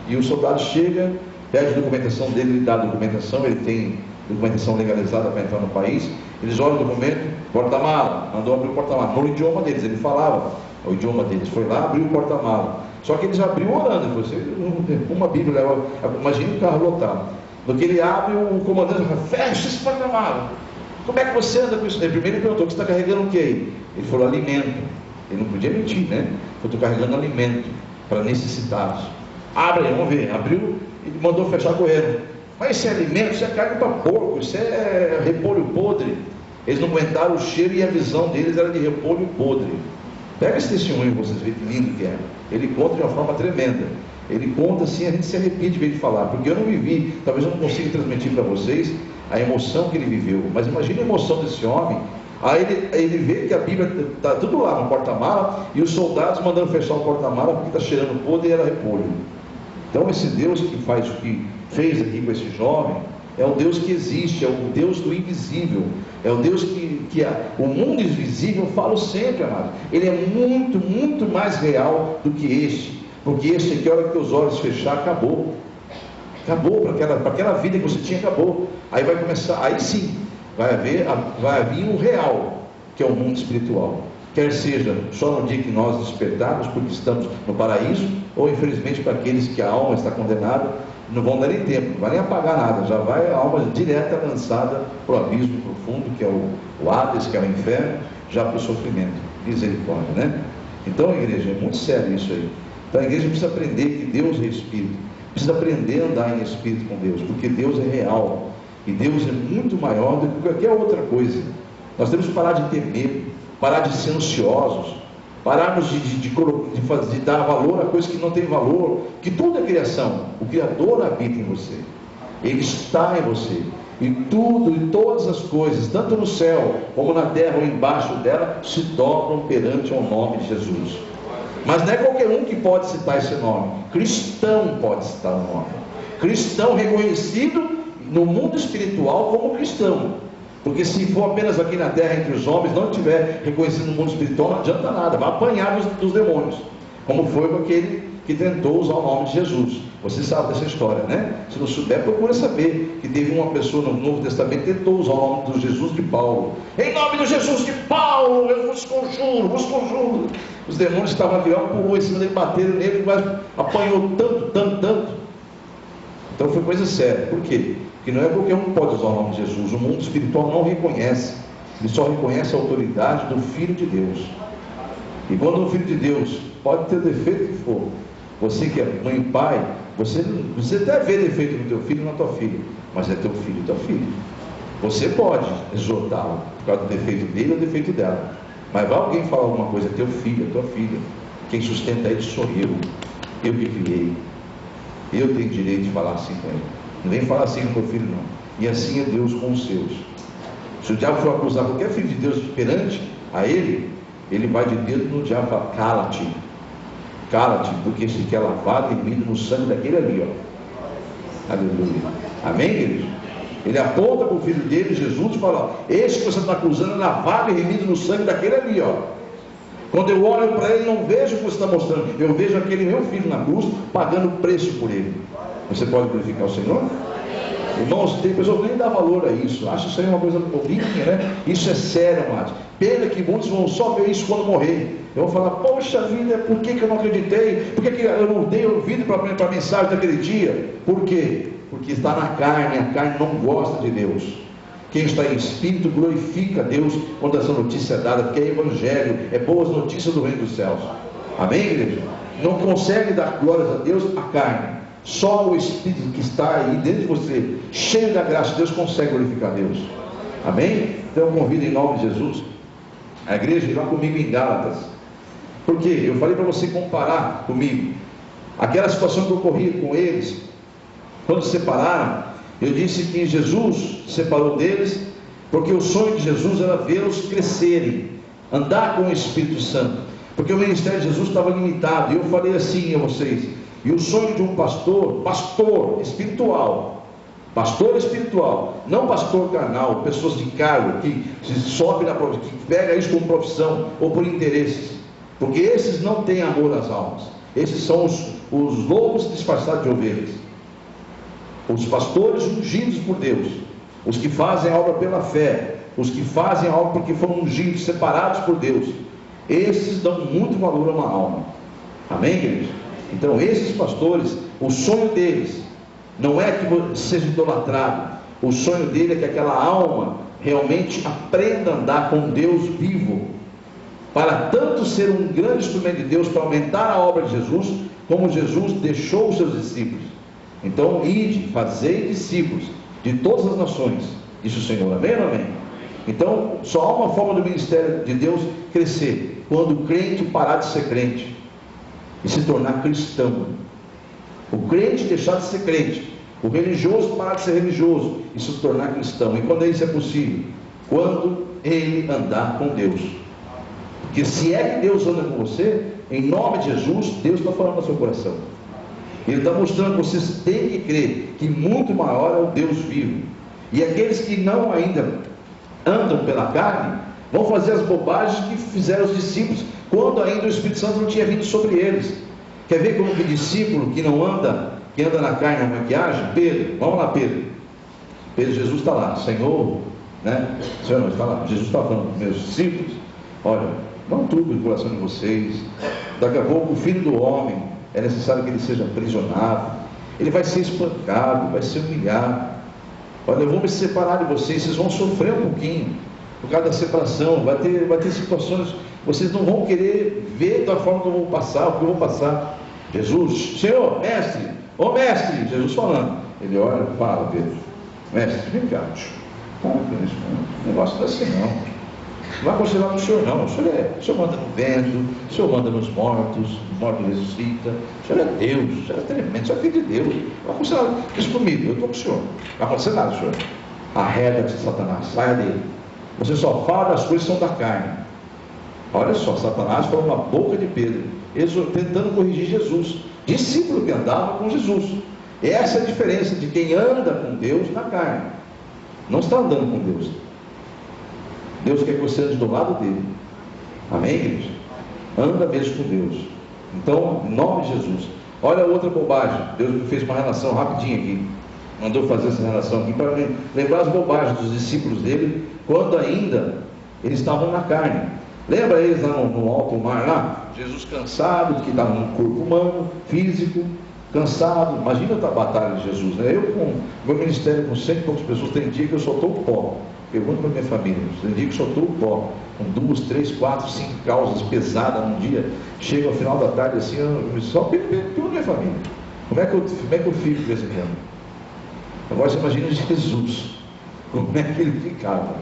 e o soldado chega, pede a documentação dele, ele dá a documentação, ele tem documentação legalizada para entrar no país. Eles olham o documento, porta-mala, mandou abrir o porta-mala, no idioma deles, ele falava o idioma deles, foi lá, abriu o porta-mala, só que eles abriu orando. Ele falou: uma Bíblia, imagina um carro lotado. No que ele abre, o comandante fala: fecha esse porta-mala. Como é que você anda com isso? Primeiro ele perguntou: que você está carregando o quê? Ele falou: alimento. Ele não podia mentir, né? Eu estou carregando alimento para necessitados. Abre aí, vamos ver. Abriu e mandou fechar correndo. Mas esse é alimento, isso é carne para porco, isso é repolho podre. Eles não aguentaram o cheiro, e a visão deles era de repolho podre. Pega esse testemunho para vocês verem que lindo que é. Ele conta de uma forma tremenda. Ele conta assim, a gente se arrepia de ver de falar, porque eu não vivi, talvez eu não consiga transmitir para vocês a emoção que ele viveu. Mas imagine a emoção desse homem. Aí ele vê que a Bíblia está tudo lá no porta-mala, e os soldados mandando fechar o porta-mala porque está cheirando podre e era repolho. Então esse Deus que faz o que fez aqui com esse jovem, é o Deus que existe, é o Deus do invisível, é o Deus o mundo invisível, eu falo sempre, amado, ele é muito, muito mais real do que este, porque este aqui, a hora que os olhos fechar, acabou para aquela vida que você tinha, acabou. Aí vai começar, aí sim, vai vir o real, que é o mundo espiritual, quer seja só no dia que nós despertarmos, porque estamos no paraíso, ou infelizmente para aqueles que a alma está condenada, não vão dar nem tempo, não vai nem apagar nada, já vai a alma direta lançada para o abismo profundo, que é o Hades, que é o inferno, já para o sofrimento. Misericórdia, né? Então, igreja, é muito sério isso aí. Então a igreja precisa aprender que Deus é Espírito, precisa aprender a andar em Espírito com Deus, porque Deus é real, e Deus é muito maior do que qualquer outra coisa. Nós temos que parar de ter medo, parar de ser ansiosos, pararmos de dar valor a coisas que não têm valor, que tudo é criação. O Criador habita em você, Ele está em você, e tudo e todas as coisas, tanto no céu como na terra ou embaixo dela, se dobram perante o nome de Jesus. Mas não é qualquer um que pode citar esse nome, cristão pode citar o nome, cristão reconhecido no mundo espiritual como cristão. Porque se for apenas aqui na terra entre os homens, não tiver reconhecido no mundo espiritual, não adianta nada, vai apanhar dos demônios, como foi com aquele que tentou usar o nome de Jesus. Você sabe dessa história, né? Se não souber, procura saber que teve uma pessoa no Novo Testamento que tentou usar o nome do Jesus de Paulo. Em nome do Jesus de Paulo, eu vos conjuro, vos conjuro. Os demônios estavam ali, pulou em cima dele, bateram nele, mas apanhou tanto. Então foi coisa séria. Por quê? Porque não é qualquer um que pode usar o nome de Jesus. O mundo espiritual não reconhece. Ele só reconhece a autoridade do Filho de Deus. E quando o Filho de Deus, pode ter o defeito que for, você que é mãe e pai, você deve ver defeito no teu filho e na tua filha, mas é teu filho e tua filha. Você pode exortá-lo por causa do defeito dele ou do defeito dela, mas vai alguém falar alguma coisa, é teu filho, é tua filha. Quem sustenta ele sou eu que criei, eu tenho direito de falar assim com ele. Não vem falar assim com o teu filho, não. E assim é Deus com os seus. Se o diabo for acusar qualquer filho de Deus perante a ele vai de dedo no diabo e fala: cala-te, porque esse quer lavado e remido no sangue daquele ali, ó. Aleluia. Amém, igreja? Ele aponta para o filho dele, Jesus, e fala: esse que você está acusando é lavado e remido no sangue daquele ali, ó. Quando eu olho para ele, não vejo o que você está mostrando, eu vejo aquele meu filho na cruz pagando preço por ele. Você pode glorificar o Senhor? Irmãos, tem pessoas que nem dão valor a isso, acham isso aí uma coisa bobinha, né? Isso é sério, amados. Pena que muitos vão só ver isso quando morrer. Eu vou falar: poxa vida, por que eu não acreditei? Por que eu não dei ouvido para a mensagem daquele dia? Por quê? Porque está na carne, a carne não gosta de Deus. Quem está em espírito glorifica a Deus quando essa notícia é dada, porque é evangelho, é boas notícias do reino dos céus. Amém, igreja? Não consegue dar glórias a Deus a carne. Só o Espírito que está aí dentro de você, cheio da graça de Deus, consegue glorificar a Deus. Amém? Então eu convido em nome de Jesus a igreja a ir lá comigo em Gálatas. Porque eu falei para você comparar comigo aquela situação que ocorria com eles quando se separaram. Eu disse que Jesus separou deles porque o sonho de Jesus era vê-los crescerem, andar com o Espírito Santo, porque o ministério de Jesus estava limitado. E eu falei assim a vocês: e o sonho de um pastor espiritual, não pastor carnal, pessoas de cargo, que se sobe que pega isso como profissão ou por interesses, porque esses não têm amor às almas. Esses são os lobos disfarçados de ovelhas. Os pastores ungidos por Deus, os que fazem a obra pela fé, os que fazem a obra porque foram ungidos, separados por Deus, esses dão muito valor a uma alma. Amém, igreja? Então esses pastores, o sonho deles não é que seja idolatrado, o sonho dele é que aquela alma realmente aprenda a andar com Deus vivo, para tanto ser um grande instrumento de Deus para aumentar a obra de Jesus, como Jesus deixou os seus discípulos. Então ide, fazei discípulos de todas as nações, disse o Senhor. Amém ou não amém? Então só há uma forma do ministério de Deus crescer: quando o crente parar de ser crente e se tornar cristão. O crente deixar de ser crente, o religioso parar de ser religioso e se tornar cristão. E quando isso é possível? Quando ele andar com Deus. Porque se é que Deus anda com você, em nome de Jesus, Deus está falando no seu coração. Ele está mostrando que vocês têm que crer que muito maior é o Deus vivo. E aqueles que não ainda andam pela carne, vão fazer as bobagens que fizeram os discípulos, quando ainda o Espírito Santo não tinha vindo sobre eles. Quer ver como que discípulo que não anda, que anda na carne, na maquiagem? Pedro, vamos lá Pedro. Pedro, Jesus está lá, Senhor, né? Senhor não está lá, Jesus está falando para os meus discípulos, olha, não turbe o coração de vocês, daqui a pouco o Filho do Homem, é necessário que ele seja aprisionado, ele vai ser espancado, vai ser humilhado, olha, eu vou me separar de vocês, vocês vão sofrer um pouquinho, por causa da separação, vai ter situações, vocês não vão querer ver da forma que eu vou passar, o que eu vou passar. Jesus, Senhor, mestre, ô mestre, Jesus falando, ele olha e fala, Pedro, mestre, vem cá, o negócio não é assim não vai aconselhar no Senhor não, o Senhor manda no vento, o Senhor manda nos mortos, o morto ressuscita, o Senhor é Deus, o Senhor é tremendo, o Senhor é filho de Deus, vai aconselhar isso comigo, eu estou com o Senhor, não vai acontecer nada, Senhor, arreda-te Satanás, saia dele, você só fala das coisas que são da carne. Olha só, Satanás falou na boca de Pedro, tentando corrigir Jesus, discípulo que andava com Jesus. Essa é a diferença de quem anda com Deus na carne, não está andando com Deus. Deus quer que você ande do lado dele, amém, igreja? Anda mesmo com Deus. Então, em nome de Jesus, olha outra bobagem. Deus me fez uma relação rapidinho aqui, mandou fazer essa relação aqui para lembrar as bobagens dos discípulos dele, quando ainda eles estavam na carne. Lembra eles lá no alto mar lá? Jesus cansado, que estava num corpo humano, físico, cansado. Imagina a batalha de Jesus, né? Eu com meu ministério com 100 e poucas pessoas, tem dia que eu só estou o pó. Pergunto para minha família, tem dia que eu só estou o pó, com 2, 3, 4, 5 causas pesadas num dia, chega ao final da tarde assim, eu só pergunto minha família, como é que eu fico com esse tempo? Agora você imagina Jesus, como é que ele ficava?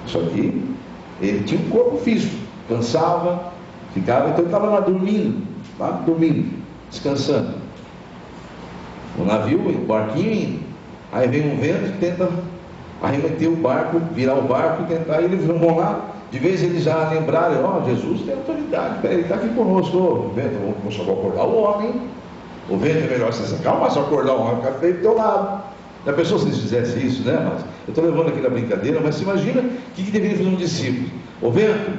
Só que ele tinha um corpo físico, cansava, ficava, então ele estava lá dormindo, descansando. O navio, o barquinho indo, aí vem um vento que tenta arremeter o barco, virar o barco e tentar, eles vão lá, de vez eles já lembrarem, Jesus tem autoridade, ele está aqui conosco, o vento, eu só vou acordar o homem, o vento é melhor você calma, só acordar o homem, ficar feio do teu lado. Já pensou se eles fizessem isso, né? Mas eu estou levando aqui na brincadeira, mas se imagina o que deveria fazer um discípulo. Ô vento,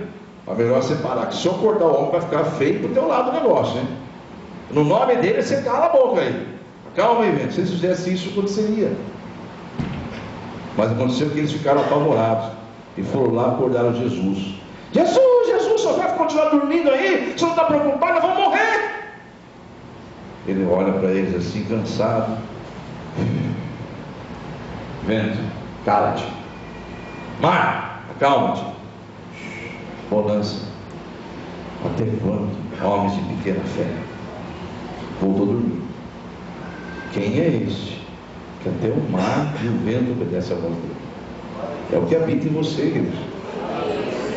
é melhor separar, que se eu cortar o homem vai ficar feio pro teu lado o negócio, né? No nome dele você cala a boca aí. Calma aí, vento. Se eles fizessem isso, aconteceria. Mas aconteceu que eles ficaram apavorados e foram lá e acordaram Jesus. Jesus, só vai continuar dormindo aí? Você não está preocupado? Nós vamos morrer. Ele olha para eles assim, cansado. Vento, cala-te. Mar, acalma-te. Bonança. Até quando, homens de pequena fé? Voltou a dormir. Quem é este que até o mar e o vento obedecem a voz dele? É o que habita em você, igreja.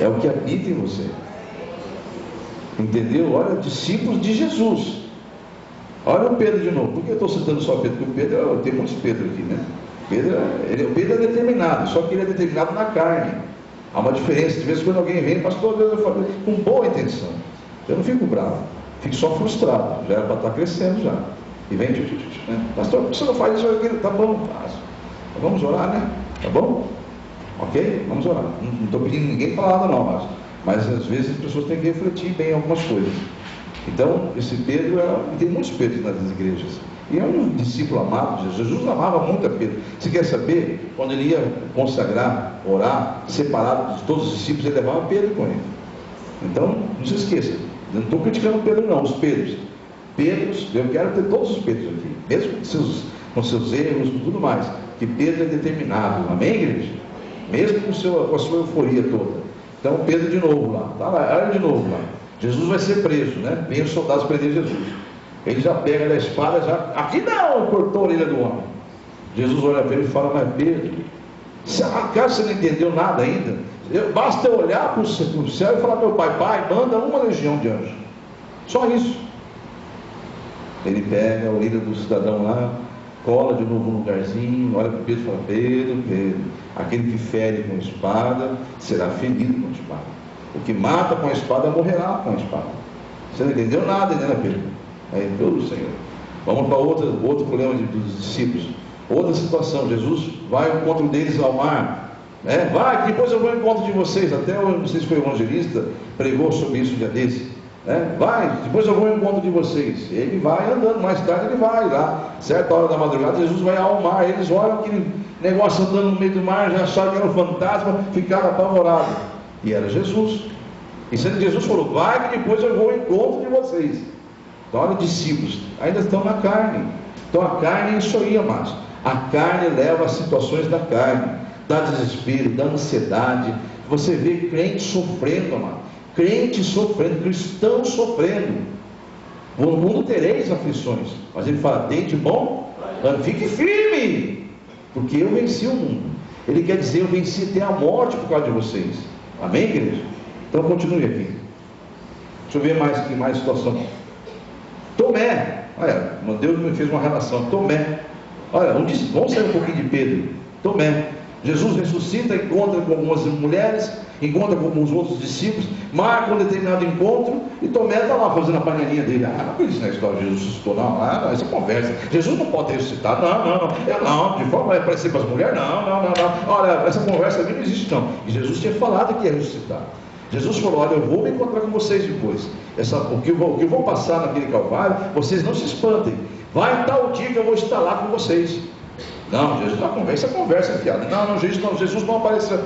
É o que habita em você. Entendeu? Olha, discípulos de Jesus. Olha o Pedro de novo. Por que eu estou citando só Pedro? Porque o Pedro, tem muitos Pedro aqui, né? O Pedro é determinado, só que ele é determinado na carne. Há uma diferença. De vez em quando alguém vem, pastor, eu falo, com boa intenção. Eu não fico bravo, fico só frustrado. Já era para estar crescendo já. E vem, né? Pastor, por que você não faz isso aqui? Tá bom, faço. Vamos orar, né? Tá bom? Ok? Vamos orar. Não estou pedindo ninguém falar nada não, mas às vezes as pessoas têm que refletir bem algumas coisas. Então, esse Pedro, tem muitos Pedros nas igrejas. E é um discípulo amado de Jesus. Jesus amava muito a Pedro. Você quer saber? Quando ele ia consagrar, orar, separado de todos os discípulos, ele levava Pedro com ele. Então, não se esqueça. Eu não estou criticando Pedro não, os Pedros. Eu quero ter todos os Pedros aqui, mesmo com seus erros e tudo mais. Que Pedro é determinado, amém, igreja? Mesmo com a sua euforia toda. Então, Pedro de novo lá, tá lá, olha de novo lá. Jesus vai ser preso, né? Vem os soldados prender Jesus. Ele já pega da espada, aqui não, cortou a orelha do homem. Jesus olha para ele e fala, mas Pedro, acaso você não entendeu nada ainda? Basta eu olhar para o céu e falar, meu pai, manda uma legião de anjos. Só isso. Ele pega a orelha do cidadão lá, cola de novo no lugarzinho, olha para Pedro e fala, Pedro, aquele que fere com espada, será ferido com espada. O que mata com a espada, morrerá com a espada. Você não entendeu nada, né, Pedro? Aí, Senhor. Vamos para outro problema dos discípulos. Outra situação, Jesus vai ao encontro deles ao mar, né? Vai, que depois eu vou ao encontro de vocês. Até eu não sei se foi o evangelista, pregou sobre isso um dia desse, né? Vai, depois eu vou ao encontro de vocês. Ele vai andando, mais tarde ele vai lá, certa hora da madrugada, Jesus vai ao mar. Eles olham aquele negócio andando no meio do mar, já acharam que era um fantasma, ficaram apavorados, e era Jesus. E sendo Jesus falou, vai que depois eu vou ao encontro de vocês. Então olha, discípulos ainda estão na carne. Então a carne é isso aí, amados. A carne leva às situações da carne, dá desespero, dá ansiedade. Você vê crente sofrendo, amado, crente sofrendo, cristão sofrendo. No mundo tereis aflições, mas ele fala, tem de bom, fique firme, porque eu venci o mundo. Ele quer dizer, eu venci até a morte por causa de vocês. Amém, igreja? Então continue aqui. Deixa eu ver mais situação. Tomé, olha, Deus me fez uma relação. Tomé, olha, vamos sair um pouquinho de Pedro. Tomé, Jesus ressuscita, encontra com algumas mulheres, encontra com alguns outros discípulos, marca um determinado encontro, e Tomé está lá fazendo a panelinha dele. Não acredito na história de Jesus ressuscitou, não, essa conversa, Jesus não pode ter ressuscitado, não, de forma vai aparecer para as mulheres, não, olha, essa conversa ali não existe não. E Jesus tinha falado que ia ressuscitar. Jesus falou, olha, eu vou me encontrar com vocês depois. O que eu vou passar naquele Calvário, vocês não se espantem. Vai tal dia que eu vou estar lá com vocês. Não, Jesus não conversa, fiada. Não, Jesus não apareceu.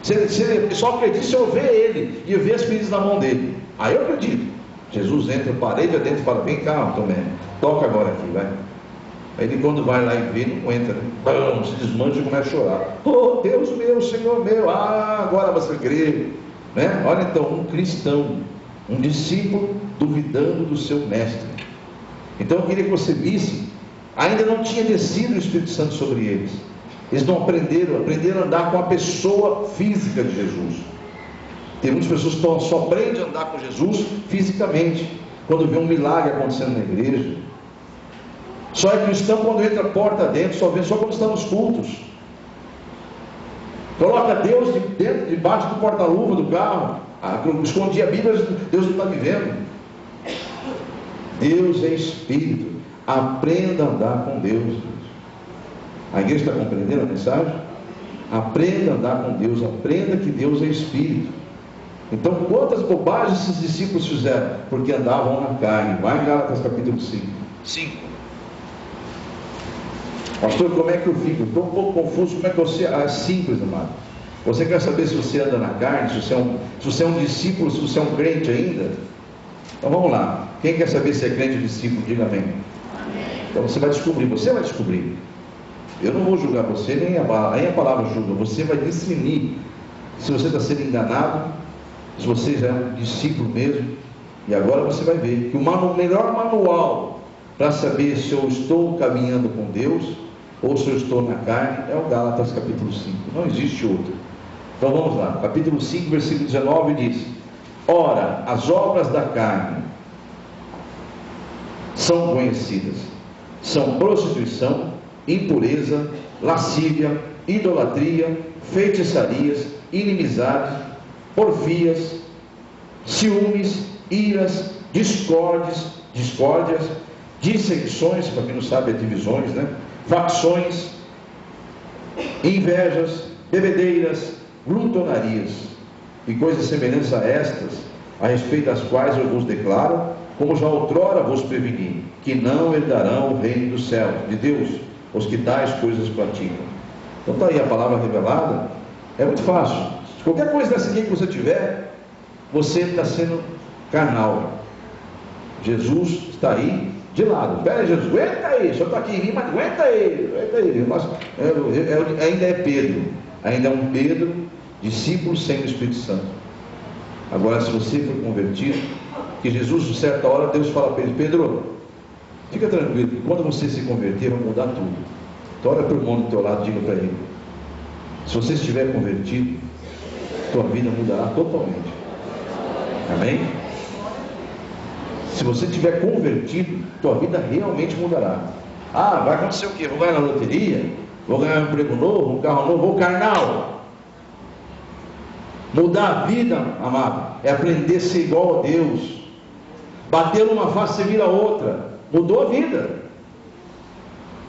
Se ele só acredita se eu ver ele e eu ver as feridas na mão dele. Aí eu acredito. Jesus entra, parede adentro e fala, vem cá, Tomé, toca agora aqui, vai. Aí ele quando vai lá e vê, não entra, né? Se desmancha e começa a chorar. Oh, Deus meu, Senhor meu, agora você crê. Né? Olha então, um cristão, um discípulo duvidando do seu mestre. Então eu queria que você visse, ainda não tinha descido o Espírito Santo sobre eles. Eles não aprenderam a andar com a pessoa física de Jesus. Tem muitas pessoas que só aprendem a andar com Jesus fisicamente, quando vê um milagre acontecendo na igreja. Só é cristão quando entra a porta dentro, só quando está nos cultos. Coloca Deus debaixo do porta-luva do carro, escondia a Bíblia, Deus não está me vendo. Deus é Espírito. Aprenda a andar com Deus. A igreja está compreendendo a mensagem? Aprenda a andar com Deus, aprenda que Deus é Espírito. Então quantas bobagens esses discípulos fizeram? Porque andavam na carne. Vai em Gálatas capítulo 5. Pastor, como é que eu fico? Estou um pouco confuso. Como é que você... É simples, amado. Você quer saber se você anda na carne, se você é um discípulo, se você é um crente ainda? Então vamos lá. Quem quer saber se é crente ou discípulo, diga amém. Então você vai descobrir. Eu não vou julgar você, nem a palavra julga. Você vai discernir se você está sendo enganado, se você já é um discípulo mesmo. E agora você vai ver que o melhor manual para saber se eu estou caminhando com Deus ou se eu estou na carne é o Gálatas capítulo 5. Não existe outro. Então vamos lá. Capítulo 5, versículo 19 diz: ora, as obras da carne são conhecidas. São prostituição, impureza, lascívia, idolatria, feitiçarias, inimizades, porfias, ciúmes, iras, discórdias, dissensões, para quem não sabe é divisões, né? Facções, invejas, bebedeiras, glutonarias e coisas semelhantes a estas, a respeito das quais eu vos declaro, como já outrora vos preveni, que não herdarão o reino do céu, de Deus, os que tais coisas praticam. Então está aí a palavra revelada. É muito fácil. Qualquer coisa dessa aqui que você tiver, você está sendo carnal. Jesus está aí de lado. Espera aí, Jesus, aguenta aí, o senhor está aqui em mim, mas aguenta ele. Ainda é Pedro, ainda é um Pedro, discípulo sem o Espírito Santo. Agora, se você for convertido, que Jesus, de certa hora, Deus fala para ele: Pedro, fica tranquilo, que quando você se converter, vai mudar tudo. Então olha para o irmão do teu lado e diga para ele: se você estiver convertido, tua vida mudará totalmente. Amém? Se você estiver convertido, tua vida realmente mudará. Vai acontecer o quê? Vou ganhar na loteria? Vou ganhar um emprego novo, um carro novo? Vou carnal. Mudar a vida, amado, é aprender a ser igual a Deus. Bater numa face, você vira outra. Mudou a vida.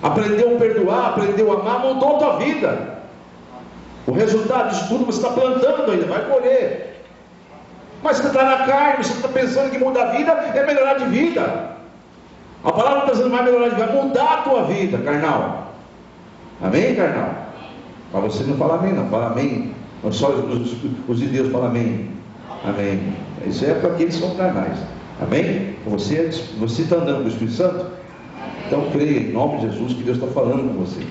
aprendeu a perdoar, aprendeu a amar, mudou a tua vida. O resultado disso tudo você está plantando ainda, vai colher. Mas você está na carne, você está pensando que mudar a vida é melhorar de vida. A palavra está dizendo, vai melhorar de vida, vai mudar a tua vida, carnal. Amém, carnal? Para você não falar amém, não, fala amém. Só os de Deus falam amém. Amém. Isso é para aqueles que são carnais. Amém? Você está andando com o Espírito Santo? Então creia em nome de Jesus que Deus está falando com você.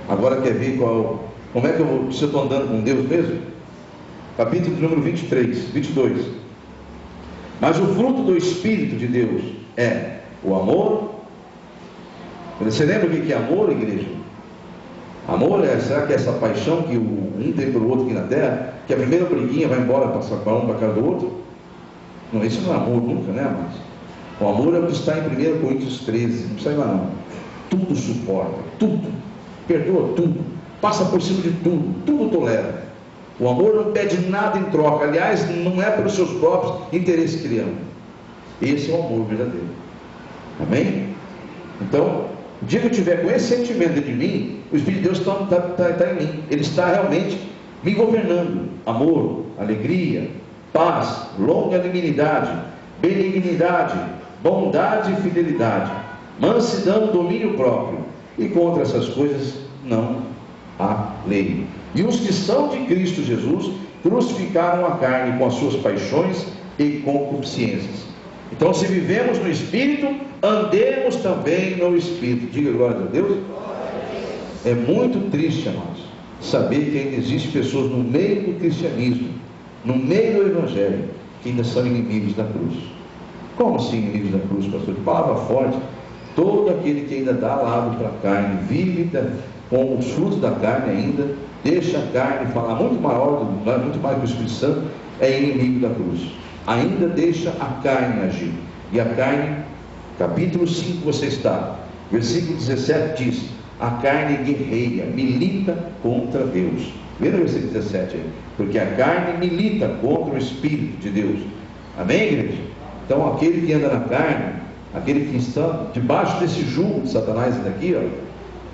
Agora quer ver como é que se eu estou andando com Deus mesmo? Capítulo número 22. Mas o fruto do Espírito de Deus é o amor. Você lembra o que é amor, igreja? Amor será que é essa paixão que um tem pelo outro aqui na terra? Que a primeira briguinha vai embora, passar para um para casa do outro? Não, isso não é amor nunca, né, amados? O amor é o que está em 1 Coríntios 13, não precisa ir lá não. Tudo suporta, tudo, perdoa tudo, passa por cima de tudo, tudo tolera. O amor não pede nada em troca, aliás, não é pelos seus próprios interesses que ele ama. Esse é o amor verdadeiro. Amém? Então, o dia que eu tiver com esse sentimento dentro de mim, o Espírito de Deus está em mim. Ele está realmente me governando. Amor, alegria, paz, longanimidade, benignidade, bondade e fidelidade, mansidão, domínio próprio. E contra essas coisas não há lei. E os que são de Cristo Jesus crucificaram a carne com as suas paixões e concupiscências. Então, se vivemos no Espírito, andemos também no Espírito. Diga glória a Deus. É muito triste, amados, saber que ainda existem pessoas no meio do cristianismo, no meio do Evangelho, que ainda são inimigos da cruz. Como assim inimigos da cruz, pastor? De palavra forte. Todo aquele que ainda dá lado para a carne, vive com os frutos da carne ainda, deixa a carne falar muito mais que o Espírito Santo, é inimigo da cruz. Ainda deixa a carne agir. E a carne, capítulo 5 você está, versículo 17 diz: a carne guerreia, milita contra Deus. Vê no versículo 17 aí. Porque a carne milita contra o Espírito de Deus. Amém, igreja? Então aquele que anda na carne, aquele que está debaixo desse jugo de Satanás daqui, ó,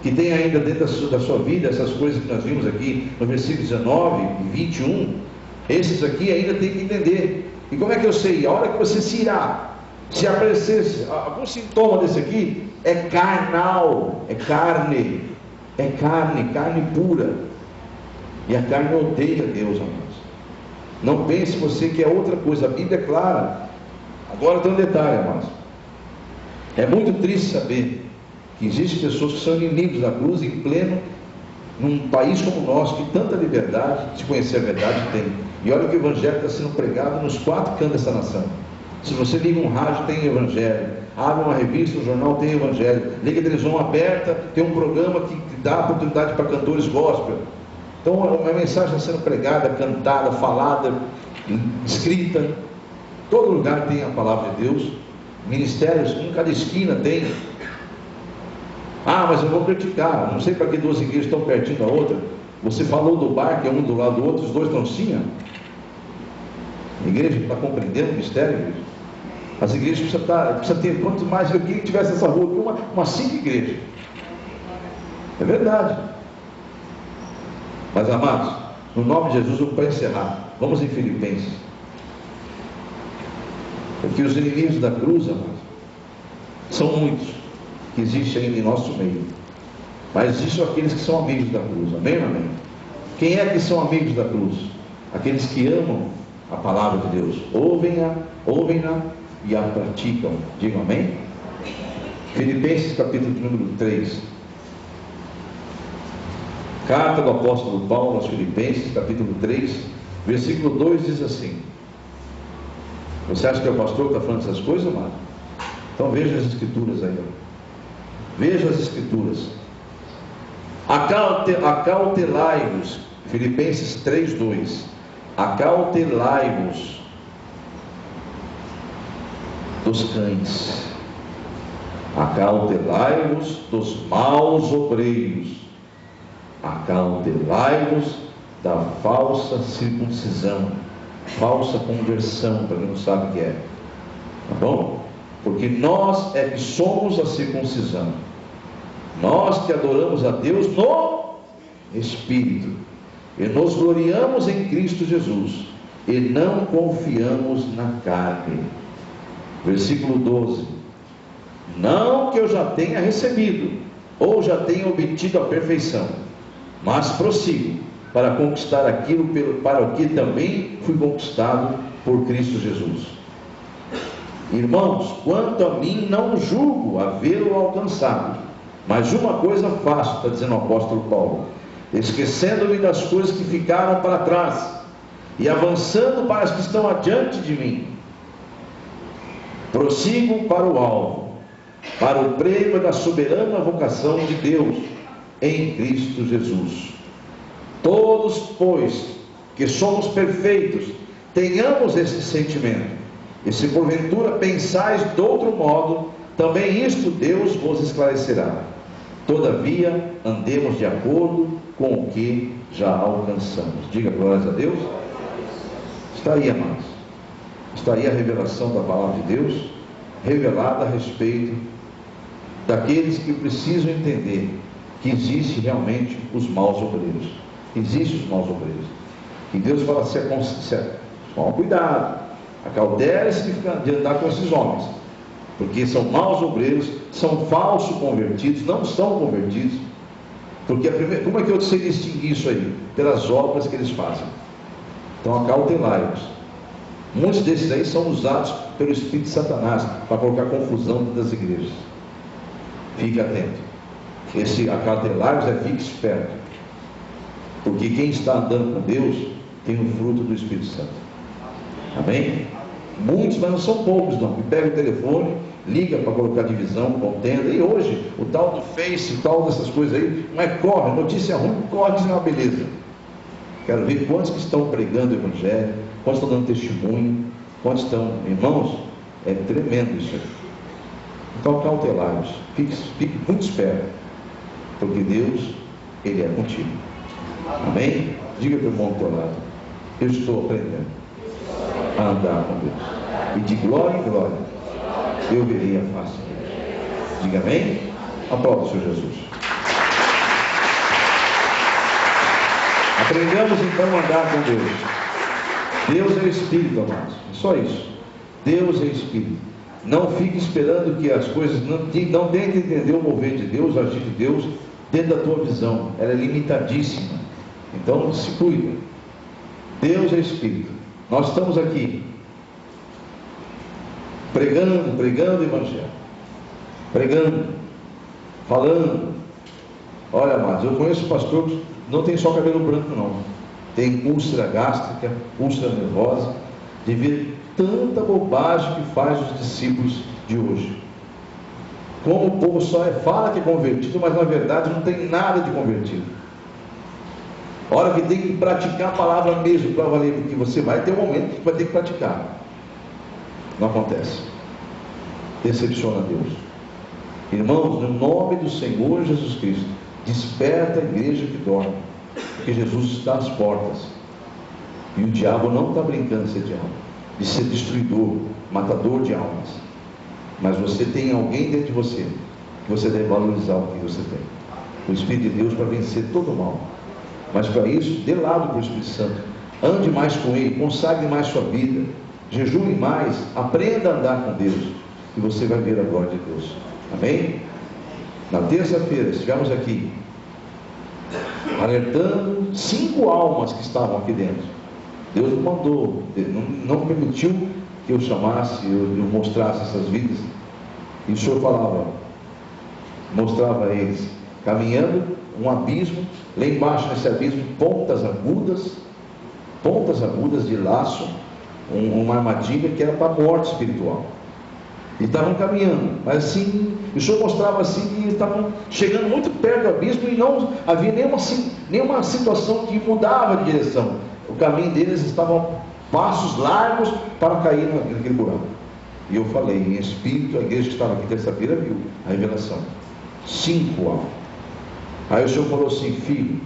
que tem ainda dentro da sua vida essas coisas que nós vimos aqui no versículo 19 e 21, esses aqui ainda tem que entender. E como é que eu sei? A hora que você se irá, se aparecer algum sintoma desse aqui, é carnal, é carne pura. E a carne odeia Deus, amados. Não pense você que é outra coisa, a Bíblia é clara. Agora tem um detalhe, amados. É muito triste saber que existem pessoas que são inimigos da cruz em pleno, num país como o nosso, que tanta liberdade de conhecer a verdade tem. E olha que o Evangelho está sendo pregado nos 4 cantos dessa nação. Se você liga um rádio, tem Evangelho. Abre uma revista, um jornal, tem Evangelho. Liga a televisão aberta, tem um programa que dá oportunidade para cantores gospel. Então uma mensagem está sendo pregada, cantada, falada, escrita. Todo lugar tem a palavra de Deus. Ministérios, em cada esquina tem. Ah, mas eu vou criticar, não sei para que 2 igrejas estão pertinho da outra. Você falou do bar, que é um do lado do outro, os dois estão assim, ó. A igreja está compreendendo o mistério, igreja? As igrejas precisam ter, quanto mais eu queria que tivesse essa rua, umas 5 igrejas. É verdade. Mas amados, no nome de Jesus, para encerrar, vamos em Filipenses. Porque os inimigos da cruz, amados, são muitos que existem ainda em nosso meio. Mas existem aqueles que são amigos da cruz. Amém ou amém? Quem é que são amigos da cruz? Aqueles que amam a palavra de Deus, ouvem-na e a praticam. Digam amém? Filipenses capítulo número 3. Carta do apóstolo Paulo aos Filipenses, capítulo 3, versículo 2 diz assim. Você acha que é o pastor que está falando essas coisas, amado? Então veja as escrituras aí, ó. Veja as escrituras. Acautelai-vos, Filipenses 3:2. Acautelai-vos dos cães, acautelai-vos dos maus obreiros, acautelai-vos da falsa circuncisão, falsa conversão, para quem não sabe o que é, tá bom? Porque nós é que somos a circuncisão, Nós que adoramos a Deus no Espírito e nos gloriamos em Cristo Jesus e não confiamos na carne. Versículo 12: não que eu já tenha recebido ou já tenha obtido a perfeição, mas prossigo para conquistar aquilo para o que também fui conquistado por Cristo Jesus. Irmãos, quanto a mim, não julgo havê-lo alcançado, mas uma coisa faço, está dizendo o apóstolo Paulo, esquecendo-me das coisas que ficaram para trás e avançando para as que estão adiante de mim, prossigo para o alvo, para o prêmio da soberana vocação de Deus em Cristo Jesus. Todos, pois, que somos perfeitos, tenhamos esse sentimento, e se porventura pensais de outro modo, também isto Deus vos esclarecerá. Todavia, andemos de acordo com o que já alcançamos. Diga glórias a Deus. Está aí, amados, está aí a revelação da palavra de Deus, revelada a respeito daqueles que precisam entender que existe realmente os maus obreiros. Existem os maus obreiros. E Deus fala assim: toma cuidado, acautele-se de andar com esses homens, porque são maus obreiros, são falsos convertidos, não são convertidos. Porque como é que eu sei distinguir isso aí? Pelas obras que eles fazem. Então acautelai-os. Muitos desses aí são usados pelo Espírito de Satanás para colocar confusão dentro das igrejas. Fique atento. Esse acautelai-os é fique esperto, porque quem está andando com Deus tem o fruto do Espírito Santo. Amém? Muitos, mas não são poucos não, que pega o telefone, liga para colocar divisão, contenda. E hoje, o tal do Face, o tal dessas coisas aí, não é corre, notícia ruim, corre, diz uma beleza. Quero ver quantos que estão pregando o Evangelho, quantos estão dando testemunho, quantos estão, irmãos, é tremendo isso aí. Então cautelai-os, fique muito esperto, porque Deus, Ele é contigo. Amém? Diga para o irmão do teu lado: eu estou aprendendo a andar com Deus, e de glória em glória eu verei a face dele. Diga amém? Aplauda o Senhor Jesus. Aprendamos então a andar com Deus. Deus é Espírito, amados, é só isso. Deus é Espírito. Não fique esperando que as coisas, não tente entender o mover de Deus, o agir de Deus dentro da tua visão. Ela é limitadíssima. Então se cuida. Deus é Espírito. Nós estamos aqui pregando o Evangelho, pregando, falando. Olha, amados, eu conheço pastor que não tem só cabelo branco não, tem úlcera gástrica, úlcera nervosa, de ver tanta bobagem que faz os discípulos de hoje. Como o povo só fala que é convertido, mas na verdade não tem nada de convertido. A hora que tem que praticar a palavra mesmo para valer, porque você vai ter um momento que vai ter que praticar. Não acontece. Decepciona Deus. Irmãos, no nome do Senhor Jesus Cristo, desperta a igreja que dorme, porque Jesus está às portas. E o diabo não está brincando de ser diabo, de ser destruidor, matador de almas. Mas você tem alguém dentro de você, que você deve valorizar o que você tem. O Espírito de Deus para vencer todo o mal. Mas para isso, dê lado para o Espírito Santo. Ande mais com Ele, consagre mais sua vida, jejue mais, aprenda a andar com Deus, e você vai ver a glória de Deus. Amém? Na terça-feira estivemos aqui alertando 5 almas que estavam aqui dentro. Deus não mandou, não permitiu que eu chamasse, eu mostrasse essas vidas. E o Senhor falava, mostrava a eles, caminhando um abismo, lá embaixo nesse abismo, pontas agudas de laço, uma armadilha que era para a morte espiritual. E estavam caminhando, mas assim, o Senhor mostrava assim que estavam chegando muito perto do abismo e não havia nenhuma situação que mudava de direção. O caminho deles estavam passos largos para cair naquele buraco. E eu falei, em espírito, a igreja que estava aqui terça-feira viu a revelação. 5 almas. Aí o Senhor falou assim, filho,